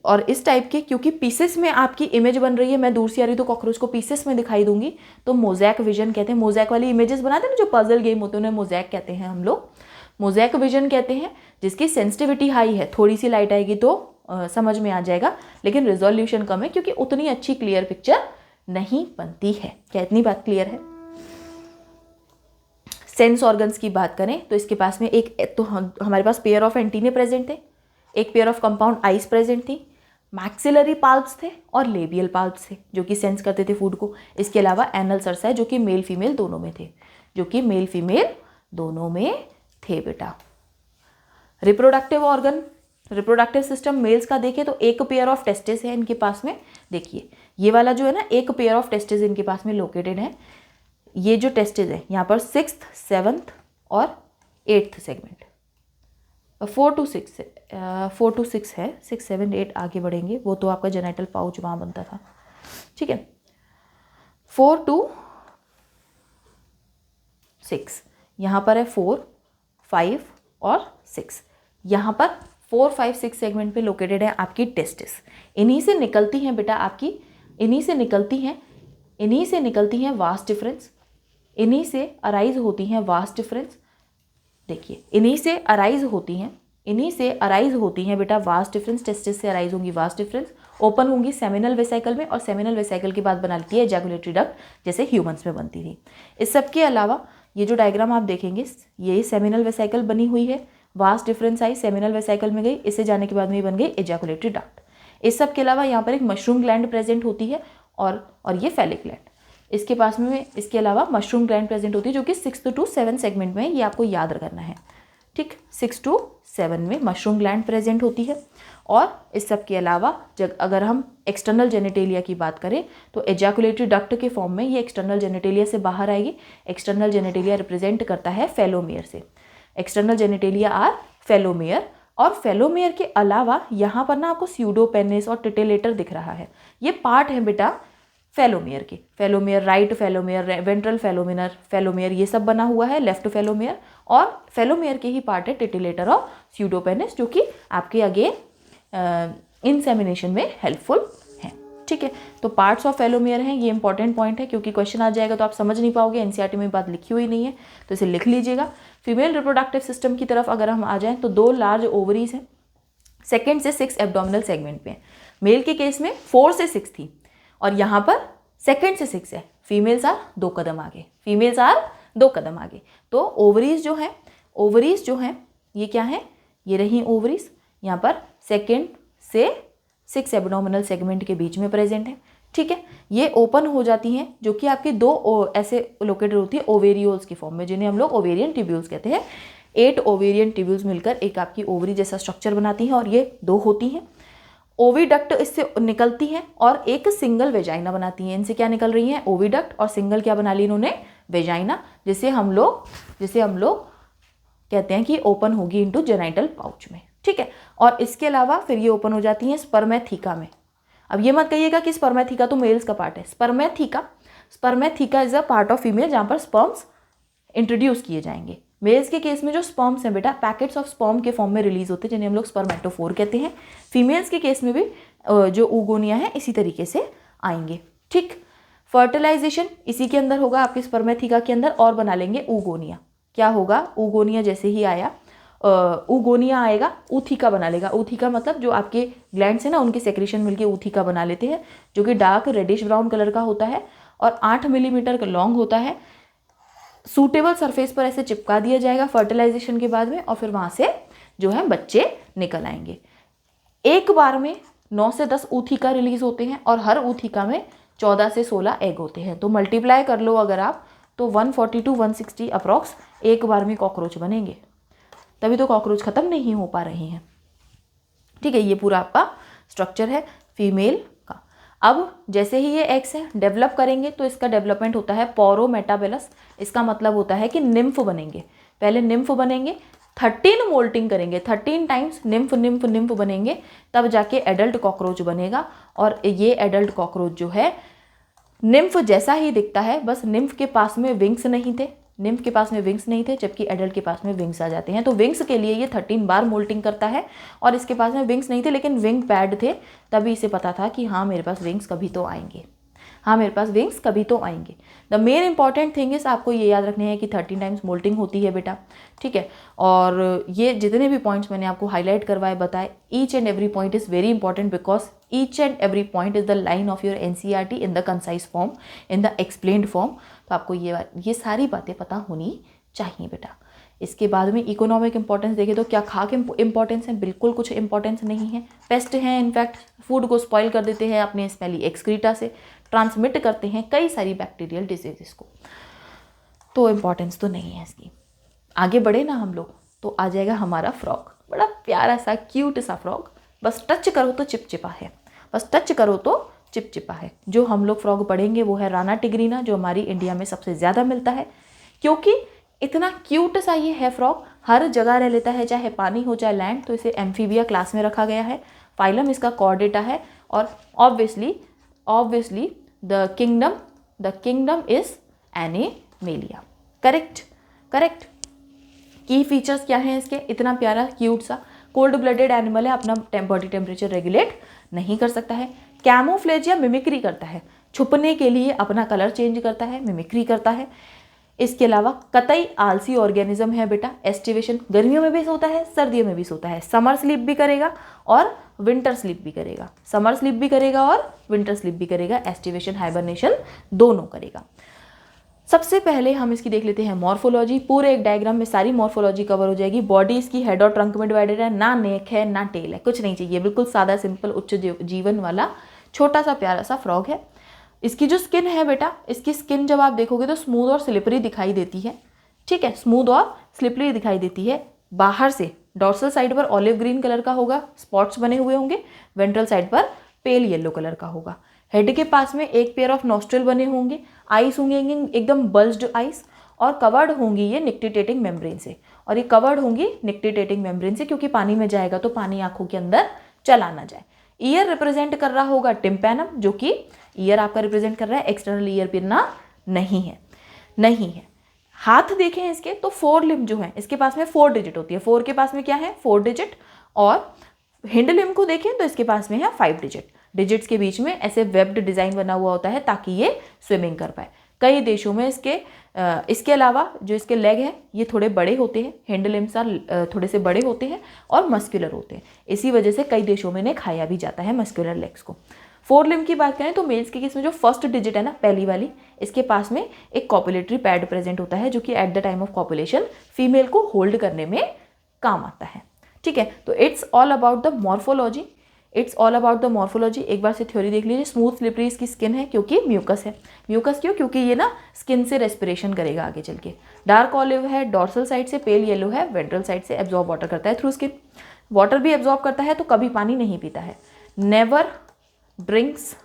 और इस टाइप के, क्योंकि पीसेस में आपकी इमेज बन रही है, मैं दूर से आ रही हूँ तो कॉकरोच को पीसेस में दिखाई दूंगी, तो मोज़ैक विजन कहते हैं। मोज़ैक वाली इमेजेस बनाते हैं ना, जो पजल गेम होते हैं, उन्हें मोज़ैक कहते हैं हम लोग, मोज़ैक विजन कहते हैं, जिसकी सेंसिटिविटी हाई है। थोड़ी सी लाइट आएगी तो समझ में आ जाएगा, लेकिन रिजोल्यूशन कम है क्योंकि उतनी अच्छी क्लियर पिक्चर नहीं बनती है। क्या इतनी बात क्लियर है? सेंस ऑर्गन्स की बात करें तो इसके पास में हमारे पास पेयर ऑफ एंटीने प्रेजेंट थे, एक pair of compound eyes present थी, मैक्सिलरी पाल्प्स थे और लेबियल पाल्प्स थे, जो कि सेंस करते थे फूड को। इसके अलावा एनल सर्सा है, जो कि मेल फीमेल दोनों में थे, बेटा। Reproductive organ reproductive system males का देखें तो एक पेयर ऑफ टेस्टिस है इनके पास में। देखिए ये वाला जो है ना, एक पेयर ऑफ टेस्टिस इनके पास में लोकेटेड है। ये जो टेस्टिस है यहाँ पर 6th 7th और 8th सेगमेंट, 4 to 6 है, 6 7 8 आगे बढ़ेंगे, वो तो आपका जेनाइटल पाउच वहाँ बनता था, ठीक है। 4 to 6 यहाँ पर है 4 5 और 6, यहाँ पर 4 5 6 सेगमेंट पे लोकेटेड है आपकी टेस्टिस। इन्हीं से निकलती हैं बेटा आपकी, इन्हीं से निकलती हैं वास्ट डिफरेंस, इन्हीं से अराइज होती हैं वास्ट डिफरेंस। देखिए इन्हीं से अराइज होती हैं बेटा वास्ट डिफरेंस, टेस्टिस से अराइज होंगी वास्ट डिफरेंस, ओपन होंगी सेमिनल वेसाइकल में और सेमिनल वेसाइकल के बाद बना लेती है एजैकुलेटरी डक्ट जैसे ह्यूमंस में बनती थी। इस सब के अलावा ये जो डायग्राम आप देखेंगे, ये सेमिनल वेसाइकल बनी हुई है, vast difference I, seminal vesicle में गई, इससे जाने के बाद में ये बन गई एजैकुलेटरी डक्ट। इस सब के अलावा यहाँ पर एक मशरूम ग्लैंड प्रेजेंट होती है और ये फेलिक ग्लैंड, इसके पास में इसके अलावा मशरूम ग्लैंड प्रेजेंट होती है जो कि 6 to 7 सेगमेंट में, ये आपको याद रखना है, ठीक। 6 to 7 में मशरूम ग्लैंड प्रेजेंट होती है। और इस सब के अलावा अगर हम एक्सटर्नल जेनिटेलिया की बात करें तो एजैकुलेटरी डक्ट के फॉर्म में ये एक्सटर्नल जेनिटेलिया से बाहर आएगी। एक्सटर्नल जेनिटेलिया रिप्रेजेंट करता है फेलोमियर से, एक्सटर्नल जेनिटेलिया आर फेलोमियर। और फेलोमियर के अलावा यहाँ पर ना आपको स्यूडोपेनिस और टिटेलेटर दिख रहा है, ये पार्ट है बेटा फेलोमियर के, फेलोमियर राइट फेलोमियर, वेंट्रल फेलोमियर ये सब बना हुआ है, लेफ्ट फेलोमियर, और फेलोमियर के ही पार्ट है टिटिलेटर और स्यूडोपेनिस जो कि आपके आगे इंसेमिनेशन में हेल्पफुल हैं, ठीक है। तो पार्ट्स ऑफ फेलोमियर हैं, ये इंपॉर्टेंट पॉइंट है क्योंकि क्वेश्चन आ जाएगा तो आप समझ नहीं पाओगे, एनसीईआरटी में बात लिखी हुई नहीं है तो इसे लिख लीजिएगा। फीमेल रिप्रोडक्टिव सिस्टम की तरफ अगर हम आ जाएँ तो 2 लार्ज ओवरीज हैं, 2nd से 6 एब्डोमिनल सेगमेंट पे हैं। मेल के केस में 4 से 6 थी और यहाँ पर 2nd से 6 है। फीमेल्स आर 2 कदम आगे, तो ओवरीज जो हैं ये क्या है, ये रही ओवरीज, यहाँ पर 2nd से 6 एब्डोमिनल सेगमेंट के बीच में प्रेजेंट है, ठीक है। ये ओपन हो जाती हैं जो कि आपकी 2 ऐसे लोकेटेड होती है ओवेरियोल्स की फॉर्म में, जिन्हें हम लोग ओवेरियन ट्यूब्यूल्स कहते हैं। 8 ओवेरियन ट्यूब्यूल्स मिलकर एक आपकी ओवरी जैसा स्ट्रक्चर बनाती हैं और ये 2 होती हैं। ओविडक्ट इससे निकलती हैं और एक सिंगल वेजाइना बनाती हैं। इनसे क्या निकल रही हैं, ओविडक्ट, और सिंगल क्या बना ली इन्होंने, वेजाइना, जिसे हम लोग कहते हैं कि ओपन होगी इनटू जेनाइटल पाउच में, ठीक है। और इसके अलावा फिर ये ओपन हो जाती हैं स्पर्मेथिका में। अब ये मत कहिएगा कि स्पर्मेथिका तो मेल्स का पार्ट है, spermatheca is a part of female जहाँ पर स्पर्म्स इंट्रोड्यूस किए जाएंगे। मेल्स के केस में जो स्पर्म्स हैं बेटा पैकेट्स ऑफ स्पर्म के फॉर्म में रिलीज होते हैं जिन्हें हम लोग स्पर्मेटोफोर कहते हैं। फीमेल्स के केस में भी जो ऊगोनिया है इसी तरीके से आएंगे, ठीक। फर्टिलाइजेशन इसी के अंदर होगा आपके स्पर्मेथिका के अंदर, और बना लेंगे ऊगोनिया। क्या होगा, ऊगोनिया जैसे ही आया ऊगोनिया आएगा, ऊथिका बना लेगा। ऊथिका मतलब जो आपके ग्लैंड्स है ना उनके सेक्रेशन मिलके ऊथिका बना लेते हैं, जो कि डार्क रेडिश ब्राउन कलर का होता है और 8 मिलीमीटर का लॉन्ग होता है। सूटेबल सरफेस पर ऐसे चिपका दिया जाएगा फर्टिलाइजेशन के बाद में, और फिर वहाँ से जो है बच्चे निकल आएंगे। एक बार में 9 से 10 ऊथिका रिलीज होते हैं और हर ऊथिका में 14 से 16 एग होते हैं। तो मल्टीप्लाई कर लो अगर आप, तो 140 to 160 अप्रॉक्स एक बार में कॉकरोच बनेंगे। तभी तो कॉकरोच ख़त्म नहीं हो पा रही हैं, ठीक है। ये पूरा आपका स्ट्रक्चर है फीमेल का। अब जैसे ही ये एग्स हैं डेवलप करेंगे तो इसका डेवलपमेंट होता है पोरोमेटाबेलस। इसका मतलब होता है कि निम्फ बनेंगे, पहले निम्फ बनेंगे, 13 मोल्टिंग करेंगे, 13 टाइम्स निम्फ बनेंगे, तब जाके एडल्ट कॉकरोच बनेगा। और ये एडल्ट कॉकरोच जो है निम्फ जैसा ही दिखता है, बस निम्फ के पास में विंग्स नहीं थे, जबकि एडल्ट के पास में विंग्स आ जाते हैं। तो विंग्स के लिए ये 13 बार मोल्टिंग करता है, और इसके पास में विंग्स नहीं थे लेकिन विंग पैड थे, तभी इसे पता था कि हाँ मेरे पास विंग्स कभी तो आएंगे, the main important thing is आपको ये याद रखने हैं कि 13 टाइम्स मोल्टिंग होती है बेटा, ठीक है। और ये जितने भी पॉइंट्स मैंने आपको हाईलाइट करवाए बताए, each and every point is very important because each and every point is the line of your NCERT in the concise form, in the explained form. तो आपको ये सारी बातें पता होनी चाहिए बेटा। इसके बाद में इकोनॉमिक इंपॉर्टेंस देखें तो क्या खाक इंपॉर्टेंस है, बिल्कुल कुछ इंपॉर्टेंस नहीं है। पेस्ट हैं, इनफैक्ट फूड को स्पॉइल कर देते हैं अपने स्मेली एक्सक्रीटा से, ट्रांसमिट करते हैं कई सारी बैक्टीरियल डिजीजेस को, तो इम्पॉर्टेंस तो नहीं है इसकी। आगे बढ़े ना हम लोग, तो आ जाएगा हमारा फ्रॉग। बड़ा प्यारा सा क्यूट सा फ्रॉग, बस टच करो तो चिपचिपा है, बस टच करो तो चिपचिपा है। जो हम लोग फ्रॉग पढ़ेंगे वो है राना टिग्रीना, जो हमारी इंडिया में सबसे ज़्यादा मिलता है, क्योंकि इतना क्यूट सा ये है फ्रॉग, हर जगह रह लेता है, चाहे पानी हो चाहे लैंड, तो इसे एम्फीबिया क्लास में रखा गया है। फाइलम इसका कॉर्डेटा है, और obviously the kingdom is animalia. Correct. की फीचर्स क्या हैं इसके? इतना प्यारा क्यूट सा कोल्ड ब्लडेड एनिमल है, अपना बॉडी टेम्परेचर रेगुलेट नहीं कर सकता है। कैमोफ्लेज या मिमिक्री करता है, छुपने के लिए अपना कलर चेंज करता है, मिमिक्री करता है। इसके अलावा कतई आलसी ऑर्गेनिज्म है बेटा। एस्टिवेशन गर्मियों में भी सोता है, सर्दियों में भी सोता है, समर स्लीप भी करेगा और विंटर स्लीप भी करेगा, समर स्लीप भी करेगा और विंटर स्लीप भी करेगा, एस्टिवेशन हाइबरनेशन दोनों करेगा। सबसे पहले हम इसकी देख लेते हैं मॉर्फोलॉजी। पूरे एक डायग्राम में सारी मॉर्फोलॉजी कवर हो जाएगी। बॉडी इसकी हेड और ट्रंक में डिवाइडेड है, ना नेक है ना टेल है, कुछ नहीं चाहिए, बिल्कुल सादा सिंपल उच्च जीवन वाला छोटा सा प्यारा सा फ्रॉग है। इसकी जो स्किन है बेटा, इसकी स्किन जब आप देखोगे तो स्मूथ और स्लिपरी दिखाई देती है, ठीक है, स्मूथ और स्लिपरी दिखाई देती है। बाहर से डॉर्सल साइड पर ऑलिव ग्रीन कलर का होगा, स्पॉट्स बने हुए होंगे, वेंट्रल साइड पर पेल येलो कलर का होगा। हेड के पास में एक पेयर ऑफ नॉस्ट्रिल बने होंगे, आइस होंगे एकदम बल्ज्ड आइस, और कवर्ड होंगी ये निक्टिटेटिंग मेम्ब्रेन से, और ये कवर्ड होंगी निक्टिटेटिंग मेम्ब्रेन से, क्योंकि पानी में जाएगा तो पानी आंखों के अंदर चला ना जाए। ईयर रिप्रेजेंट कर रहा होगा टिम्पैनम, जो कि ईयर आपका रिप्रेजेंट कर रहा है, एक्सटर्नल ईयर पिन्ना नहीं है। हाथ देखें इसके तो 4 लिम्ब जो है इसके पास में 4 डिजिट होती है, 4 के पास में क्या है 4 डिजिट, और हिंड लिम्ब को देखें तो इसके पास में है 5 डिजिट। डिजिट्स के बीच में ऐसे वेब्ड डिज़ाइन बना हुआ होता है ताकि ये स्विमिंग कर पाए। कई देशों में इसके अलावा जो इसके लेग हैं ये थोड़े बड़े होते हैं, हिंड लिम्स थोड़े से बड़े होते हैं और मस्कुलर होते हैं, इसी वजह से कई देशों में इन्हें खाया भी जाता है मस्कुलर लेग्स को। 4 लिम्ब की बात करें तो मेल्स के केस में जो फर्स्ट डिजिट है ना, पहली वाली, इसके पास में एक कॉपुलेटरी पैड प्रेजेंट होता है, जो कि at the time of copulation female को होल्ड करने में काम आता है, ठीक है। तो it's all about the morphology, एक बार से थ्योरी देख लीजिए। स्मूथ स्लिपरी इसकी स्किन है क्योंकि म्यूकस है। म्यूकस क्यों? क्योंकि ये ना स्किन से रेस्पिरेशन करेगा आगे चल के। डार्क ऑलिव है डॉर्सल साइड से, पेल येलो है वेंट्रल साइड से, एब्जॉर्ब वाटर करता है थ्रू स्किन। वाटर भी एब्जॉर्ब करता है, तो कभी पानी नहीं पीता है, नेवर ड्रिंक्स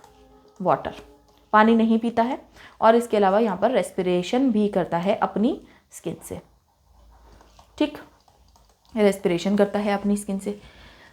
वाटर, पानी नहीं पीता है, और इसके अलावा यहाँ पर रेस्पिरेशन भी करता है अपनी स्किन से, ठीक, रेस्पिरेशन करता है अपनी स्किन से।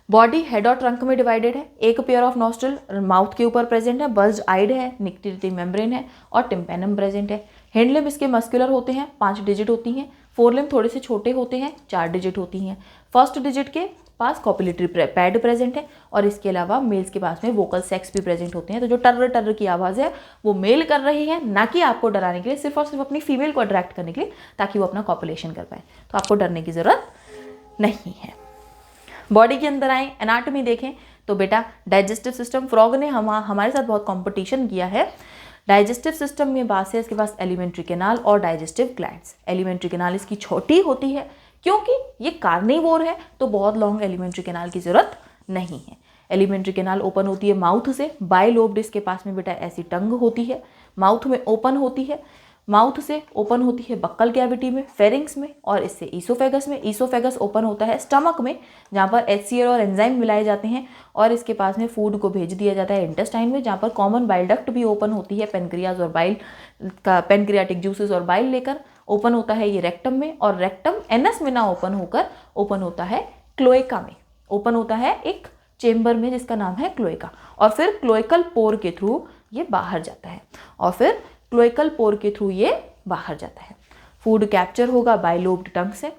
बॉडी हेड और ट्रंक में डिवाइडेड है, एक पेयर ऑफ नॉस्ट्रिल माउथ के ऊपर प्रेजेंट है, बल्ज आइड है, निक्टिटेटिंग मेम्ब्रेन है, और टिम्पैनम प्रेजेंट है। हैंड लिम्ब इसके मस्कुलर होते हैं, 5 डिजिट होती हैं। 4 लिम्ब थोड़े से छोटे होते हैं, 4 डिजिट होती हैं। फर्स्ट डिजिट के पास कॉपुलेटरी पैड प्रेजेंट है, और इसके अलावा मेल्स के पास में वोकल सेक्स भी प्रेजेंट होते हैं। तो जो टर्र टर्र की आवाज़ है वो मेल कर रही है, ना कि आपको डराने के लिए, सिर्फ और सिर्फ अपनी फीमेल को अट्रैक्ट करने के लिए, ताकि वो अपना कॉपुलेशन कर पाए। तो आपको डरने की ज़रूरत नहीं है। बॉडी के अंदर आए, एनाटॉमी देखें तो बेटा डाइजेस्टिव सिस्टम, फ्रॉग ने हमारे साथ बहुत कंपटीशन किया है। डाइजेस्टिव सिस्टम में बात है इसके पास एलिमेंट्री कैनाल और डाइजेस्टिव ग्लैंड्स। एलिमेंट्री कैनाल इसकी छोटी होती है क्योंकि ये कार्निवोर है, तो बहुत लॉन्ग एलिमेंट्री कैनाल की जरूरत नहीं है। एलिमेंट्री कैनाल ओपन होती है माउथ से, बाइलोब्ड इसके पास में बेटा ऐसी टंग होती है, माउथ में ओपन होती है, माउथ से ओपन होती है बक्कल कैविटी में, फेरिंग्स में, और इससे ईसोफेगस में। ईसोफेगस ओपन होता है स्टमक में, जहाँ पर HCl और एंजाइम मिलाए जाते हैं, और इसके पास में फूड को भेज दिया जाता है इंटेस्टाइन में, जहाँ पर कॉमन बाइल डक्ट भी ओपन होती है, पेनक्रियाज और बाइल का पेनक्रियाटिक जूसेस और बाइल लेकर ओपन होता है ये रेक्टम में, और रेक्टम एनस में ना ओपन होकर ओपन होता है क्लोएका में, ओपन होता है एक चेम्बर में जिसका नाम है क्लोएका, और फिर क्लोएकल पोर के थ्रू ये बाहर जाता है, और फिर क्लोएकल पोर के थ्रू ये बाहर जाता है। फूड कैप्चर होगा बाइलोब्ड टंग से,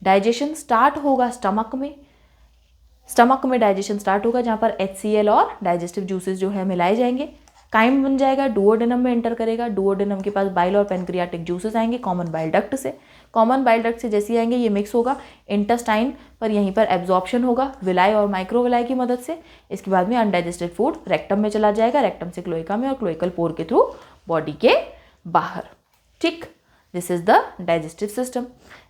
डाइजेशन स्टार्ट होगा स्टमक में डाइजेशन स्टार्ट होगा, जहाँ पर HCl और डाइजेस्टिव जूसेस जो है मिलाए जाएंगे। काइम बन जाएगा, डुओडेनम में एंटर करेगा, डुओडेनम के पास बाइल और पेनक्रियाटिक जूसेस आएंगे कॉमन बाइल डक्ट से, कॉमन बाइल डक्ट से जैसे आएंगे ये मिक्स होगा इंटेस्टाइन पर, यहीं पर एब्जॉर्प्शन होगा विलाई और माइक्रोविलाई की मदद से। इसके बाद में अनडाइजेस्टेड फूड रेक्टम में चला जाएगा, रेक्टम से क्लोएका में, और क्लोएकल पोर के थ्रू बॉडी के बाहर, ठीक। This is the digestive system.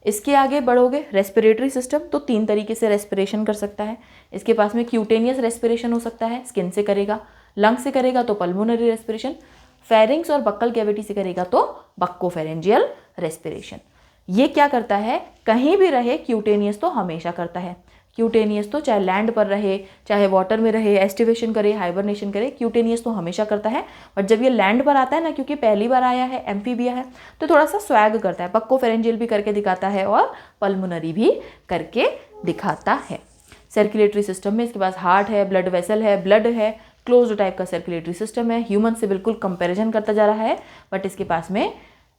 इसके आगे बढ़ोगे रेस्पिरेटरी सिस्टम, तो 3 तरीके से रेस्पिरेशन कर सकता है। इसके पास में क्यूटेनियस रेस्पिरेशन हो सकता है, स्किन से करेगा, लंग से करेगा तो पल्मोनरी रेस्पिरेशन, फेरिंग्स और बक्कल कैविटी से करेगा तो बक्कोफेरेंजियल रेस्पिरेशन। ये क्या करता है, कहीं भी रहे क्यूटेनियस तो हमेशा करता है। क्यूटेनियस तो चाहे लैंड पर रहे, चाहे वाटर में रहे, एस्टिवेशन करे, हाइबरनेशन करे, क्यूटेनियस तो हमेशा करता है। बट जब ये लैंड पर आता है ना, क्योंकि पहली बार आया है, एम्फीबिया है, तो थोड़ा सा स्वैग करता है, बक्कोफेरेंजियल भी करके दिखाता है और पल्मोनरी भी करके दिखाता है। सर्कुलेटरी सिस्टम में इसके पास हार्ट है, ब्लड वेसल है, ब्लड है, क्लोज्ड टाइप का सर्कुलेटरी सिस्टम है। ह्यूमन से बिल्कुल कंपैरिजन करता जा रहा है, बट इसके पास में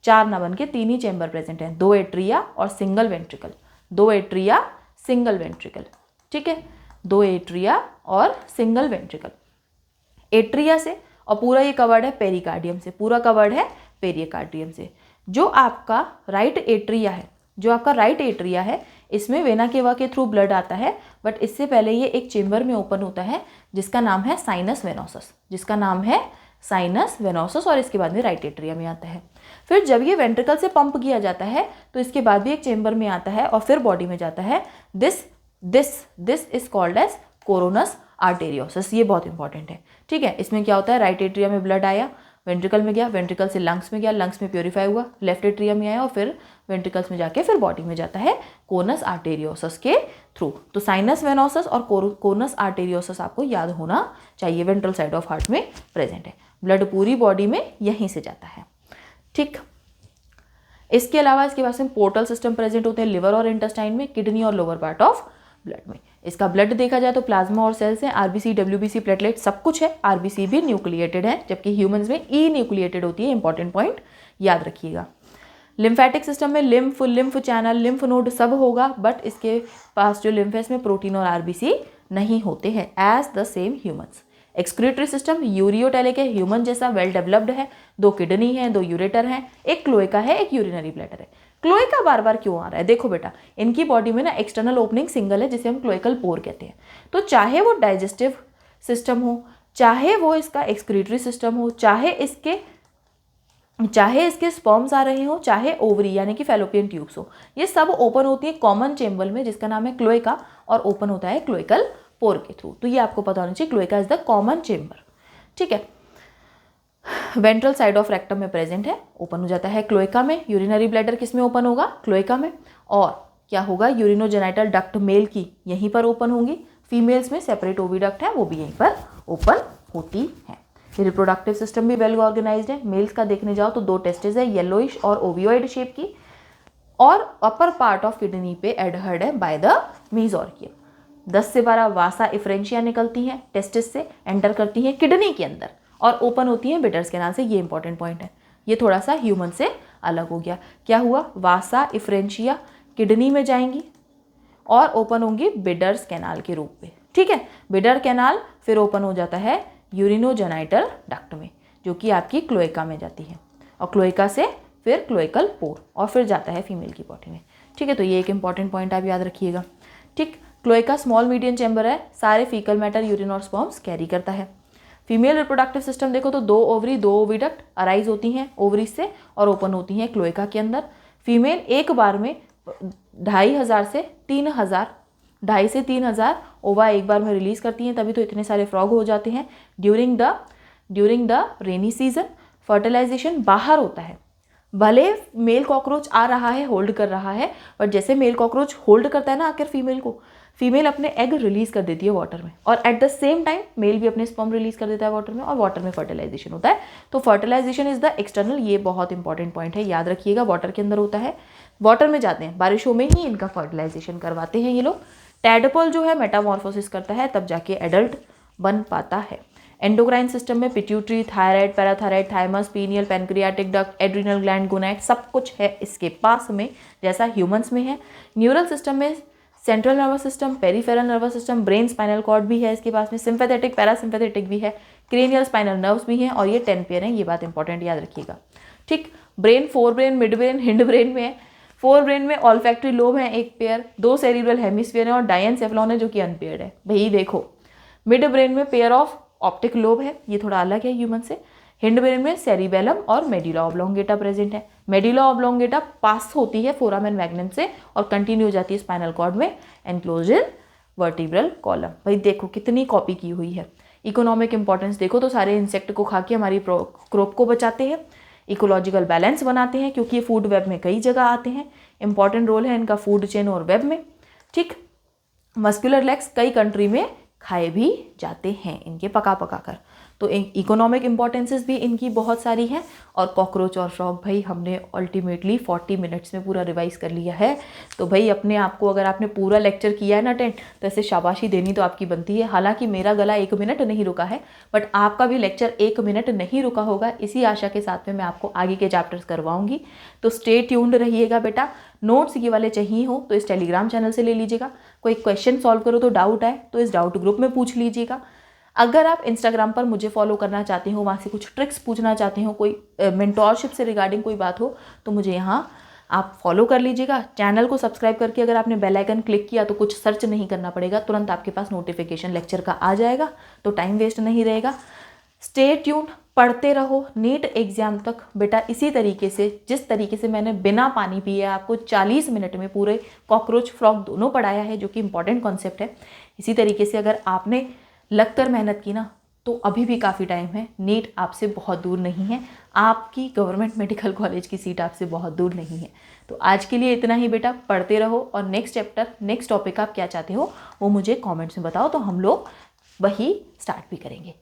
4 ना बन के 3 ही चेंबर प्रेजेंट हैं, 2 एट्रिया और single ventricle, 2 atria single ventricle, ठीक है, 2 एट्रिया और सिंगल वेंट्रिकल। एट्रिया से, और पूरा ये कवर्ड है पेरिकार्डियम से, पूरा कवर्ड है पेरिकार्डियम से। जो आपका राइट एट्रिया है, जो आपका राइट एट्रिया है, इसमें वेना केवा के थ्रू ब्लड आता है, बट इससे पहले ये एक चेंबर में ओपन होता है जिसका नाम है साइनस वेनोसस, जिसका नाम है साइनस वेनोसस, और इसके बाद में राइट एट्रिया में आता है। फिर जब ये वेंट्रिकल से पंप किया जाता है तो इसके बाद भी एक चेंबर में आता है और फिर बॉडी में जाता है। This is called as conus arteriosus. ये बहुत इंपॉर्टेंट है, ठीक है। इसमें क्या होता है, राइट एट्रिया में ब्लड आया, वेंट्रिकल में गया, वेंट्रिकल से लंग्स में गया, लंग्स में प्योरीफाई हुआ, लेफ्ट एट्रिया में आया और फिर वेंट्रिकल्स में जाके फिर बॉडी में जाता है कोनस आर्टेरियोसिस के थ्रू। तो साइनस वेनोसस और कोनस आर्टेरियोसिस आपको याद होना चाहिए, वेंट्रल साइड ऑफ हार्ट में प्रेजेंट है। ब्लड पूरी बॉडी में यहीं से जाता है, ठीक। इसके अलावा इसके पास में पोर्टल सिस्टम प्रेजेंट होते हैं लिवर और इंटेस्टाइन में, किडनी और लोअर पार्ट ऑफ ब्लड में। इसका ब्लड देखा जाए तो प्लाज्मा और सेल्स हैं, आरबीसी, डब्ल्यूबीसी, प्लेटलेट सब कुछ है। आरबीसी भी न्यूक्लिएटेड है, जबकि ह्यूमंस में ई न्यूक्लिएटेड होती है। इंपॉर्टेंट पॉइंट याद रखिएगा। लिम्फेटिक सिस्टम में लिम्फ चैनल, लिम्फ नोड सब होगा, बट इसके पास जो लिम्फ है इसमें प्रोटीन और आरबीसी नहीं होते हैं, as the same humans. Excretory system ureotelic है, ह्यूमन जैसा वेल डेवलप्ड है, 2 किडनी है, 2 यूरेटर हैं, एक क्लोएका है, एक यूरिनरी ब्लैडर है। क्लोएका बार बार क्यों आ रहा है, देखो बेटा, इनकी बॉडी में ना एक्सटर्नल ओपनिंग सिंगल है जिसे हम क्लोएकल पोर कहते हैं। तो चाहे वो डाइजेस्टिव सिस्टम हो, चाहे वो इसका एक्सक्रीटरी सिस्टम हो, चाहे इसके स्पर्म्स आ रहे हो, चाहे ओवरी यानी कि फैलोपियन ट्यूब्स हो, ये सब ओपन होती है कॉमन चेम्बर में जिसका नाम है क्लोएका, और ओपन होता है क्लोएकल पोर के थ्रू। तो ये आपको पता होना चाहिए, cloaca is the common chamber, ठीक है। वेंट्रल साइड ऑफ रेक्टम में प्रेजेंट है, ओपन हो जाता है क्लोएका में। यूरिनरी ब्लैडर किस में ओपन होगा, क्लोएका में। और क्या होगा, यूरिनोजेनाइटल डक्ट मेल की यहीं पर ओपन होंगी, फीमेल्स में सेपरेट ओविडक्ट है वो भी यहीं पर ओपन होती है। रिप्रोडक्टिव सिस्टम भी वेल ऑर्गेनाइज्ड है। मेल्स का देखने जाओ तो 2 टेस्टिस है, येलोइश और ओवियोइड शेप की, और अपर पार्ट ऑफ किडनी पे एडहर्ड है बाय द मीजोर्कियम। 10 से 12 वासा इफ्रेंशिया निकलती हैं टेस्टिस से, एंटर करती हैं किडनी के अंदर और ओपन होती हैं बिडर्स कैनाल से। ये इंपॉर्टेंट पॉइंट है, ये थोड़ा सा ह्यूमन से अलग हो गया। क्या हुआ, वासा इफ्रेंशिया किडनी में जाएंगी और ओपन होंगी बिडर्स कैनाल के रूप में, ठीक है। बिडर कैनाल फिर ओपन हो जाता है यूरिनोजेनाइटल डक्ट में, जो कि आपकी क्लोएका में जाती है, और क्लोएका से फिर क्लोएकल पोर, और फिर जाता है फीमेल की बॉडी में, ठीक है। तो ये एक इंपॉर्टेंट पॉइंट आप याद रखिएगा, ठीक। क्लोएका स्मॉल मीडियम चैम्बर है, सारे फीकल मैटर, यूरिन और स्पर्म्स कैरी करता है। फीमेल रिप्रोडक्टिव सिस्टम देखो तो 2 ओवरी, 2 ओविडक्ट अराइज होती हैं ओवरी से और ओपन होती हैं क्लोएका के अंदर। फीमेल एक बार में 2,500 से 3,000 ओवा एक बार में रिलीज करती हैं, तभी तो इतने सारे फ्रॉग हो जाते हैं। During the rainy season fertilization बाहर होता है, भले मेल कॉकरोच आ रहा है, होल्ड कर रहा है, बट जैसे मेल कॉकरोच होल्ड करता है ना आकर फीमेल को, फीमेल अपने एग रिलीज कर देती है वाटर में, और at the same time male भी अपने स्पर्म रिलीज कर देता है वाटर में, और वाटर में फर्टिलाइजेशन होता है। तो फर्टिलाइजेशन इज द एक्सटर्नल, ये बहुत इंपॉर्टेंट पॉइंट है, याद रखिएगा। वाटर के अंदर होता है, वाटर में जाते हैं, बारिशों में ही इनका फर्टिलाइजेशन करवाते हैं ये लोग। टैडपोल जो है मेटामॉर्फोसिस करता है, तब जाके एडल्ट बन पाता है। एंडोक्राइन सिस्टम में pituitary, thyroid, parathyroid, thymus, pineal, pancreatic duct, adrenal gland, gonad सब कुछ है इसके पास में, जैसा ह्यूमंस में है। न्यूरल सिस्टम में central nervous system, peripheral nervous system, brain, spinal cord भी है इसके पास में, सिंपैथेटिक, पैरासिम्पैथेटिक भी है, क्रेनियल स्पाइनल नर्व्स भी हैं, और ये 10 पेयर हैं, ये बात इंपॉर्टेंट याद रखिएगा, ठीक। Brain, fore brain, mid brain, hind brain में है। फोर ब्रेन में ऑल्फैक्टरी लोब है 1 पेयर, 2 सेरिब्रल हेमिस्फीयर है और डायनसेफलॉन है जो कि अनपेयर्ड है। भाई देखो, मिड ब्रेन में पेयर ऑफ ऑप्टिक लोब है, ये थोड़ा अलग है ह्यूमन से। हिंड ब्रेन में सेरिबेलम और मेडुला ऑब्लोंगेटा प्रेजेंट है। मेडुला ऑब्लोंगेटा पास होती है फोरामेन मैग्नम से और कंटिन्यू हो जाती है स्पाइनल कॉर्ड में, एनक्लोज इन वर्टिब्रल कॉलम। भाई देखो कितनी कॉपी की हुई है। इकोनॉमिक इंपॉर्टेंस देखो तो सारे इंसेक्ट को खा के हमारी क्रॉप को बचाते हैं, इकोलॉजिकल बैलेंस बनाते हैं क्योंकि ये फूड वेब में कई जगह आते हैं, इंपॉर्टेंट रोल है इनका फूड चेन और वेब में, ठीक। मस्कुलर लेग्स कई कंट्री में खाए भी जाते हैं इनके पका पका कर। तो इकोनॉमिक इम्पोर्टेंसेस भी इनकी बहुत सारी हैं। और कॉकरोच और फ्रॉग भाई हमने अल्टीमेटली 40 मिनट्स में पूरा रिवाइज कर लिया है। तो भाई अपने आप को, अगर आपने पूरा लेक्चर किया है ना अटेंड, तो ऐसे शाबाशी देनी तो आपकी बनती है। हालांकि मेरा गला 1 मिनट नहीं रुका है, बट आपका भी लेक्चर 1 मिनट नहीं रुका होगा। इसी आशा के साथ में मैं आपको आगे के चैप्टर्स करवाऊंगी। तो स्टे ट्यून्ड रहिएगा बेटा। नोट्स ये वाले चाहिए हो तो इस टेलीग्राम चैनल से ले लीजिएगा। कोई क्वेश्चन सॉल्व करो तो डाउट आए तो इस डाउट ग्रुप में पूछ लीजिएगा। अगर आप इंस्टाग्राम पर मुझे फॉलो करना चाहते हो, वहाँ से कुछ ट्रिक्स पूछना चाहते हो, कोई मेंटोरशिप से रिगार्डिंग कोई बात हो, तो मुझे यहाँ आप फॉलो कर लीजिएगा। चैनल को सब्सक्राइब करके अगर आपने बेल आइकन क्लिक किया तो कुछ सर्च नहीं करना पड़ेगा, तुरंत आपके पास नोटिफिकेशन लेक्चर का आ जाएगा, तो टाइम वेस्ट नहीं रहेगा। स्टे ट्यून्ड, पढ़ते रहो नीट एग्जाम तक बेटा। इसी तरीके से, जिस तरीके से मैंने बिना पानी पिए आपको 40 मिनट में पूरे कॉकरोच फ्रॉग दोनों पढ़ाया है, जो कि इंपॉर्टेंट कॉन्सेप्ट है, इसी तरीके से अगर आपने लगकर मेहनत की ना, तो अभी भी काफ़ी टाइम है। नीट आपसे बहुत दूर नहीं है, आपकी गवर्नमेंट मेडिकल कॉलेज की सीट आपसे बहुत दूर नहीं है। तो आज के लिए इतना ही बेटा, पढ़ते रहो। और नेक्स्ट चैप्टर, नेक्स्ट टॉपिक आप क्या चाहते हो वो मुझे कमेंट्स में बताओ, तो हम लोग वही स्टार्ट भी करेंगे।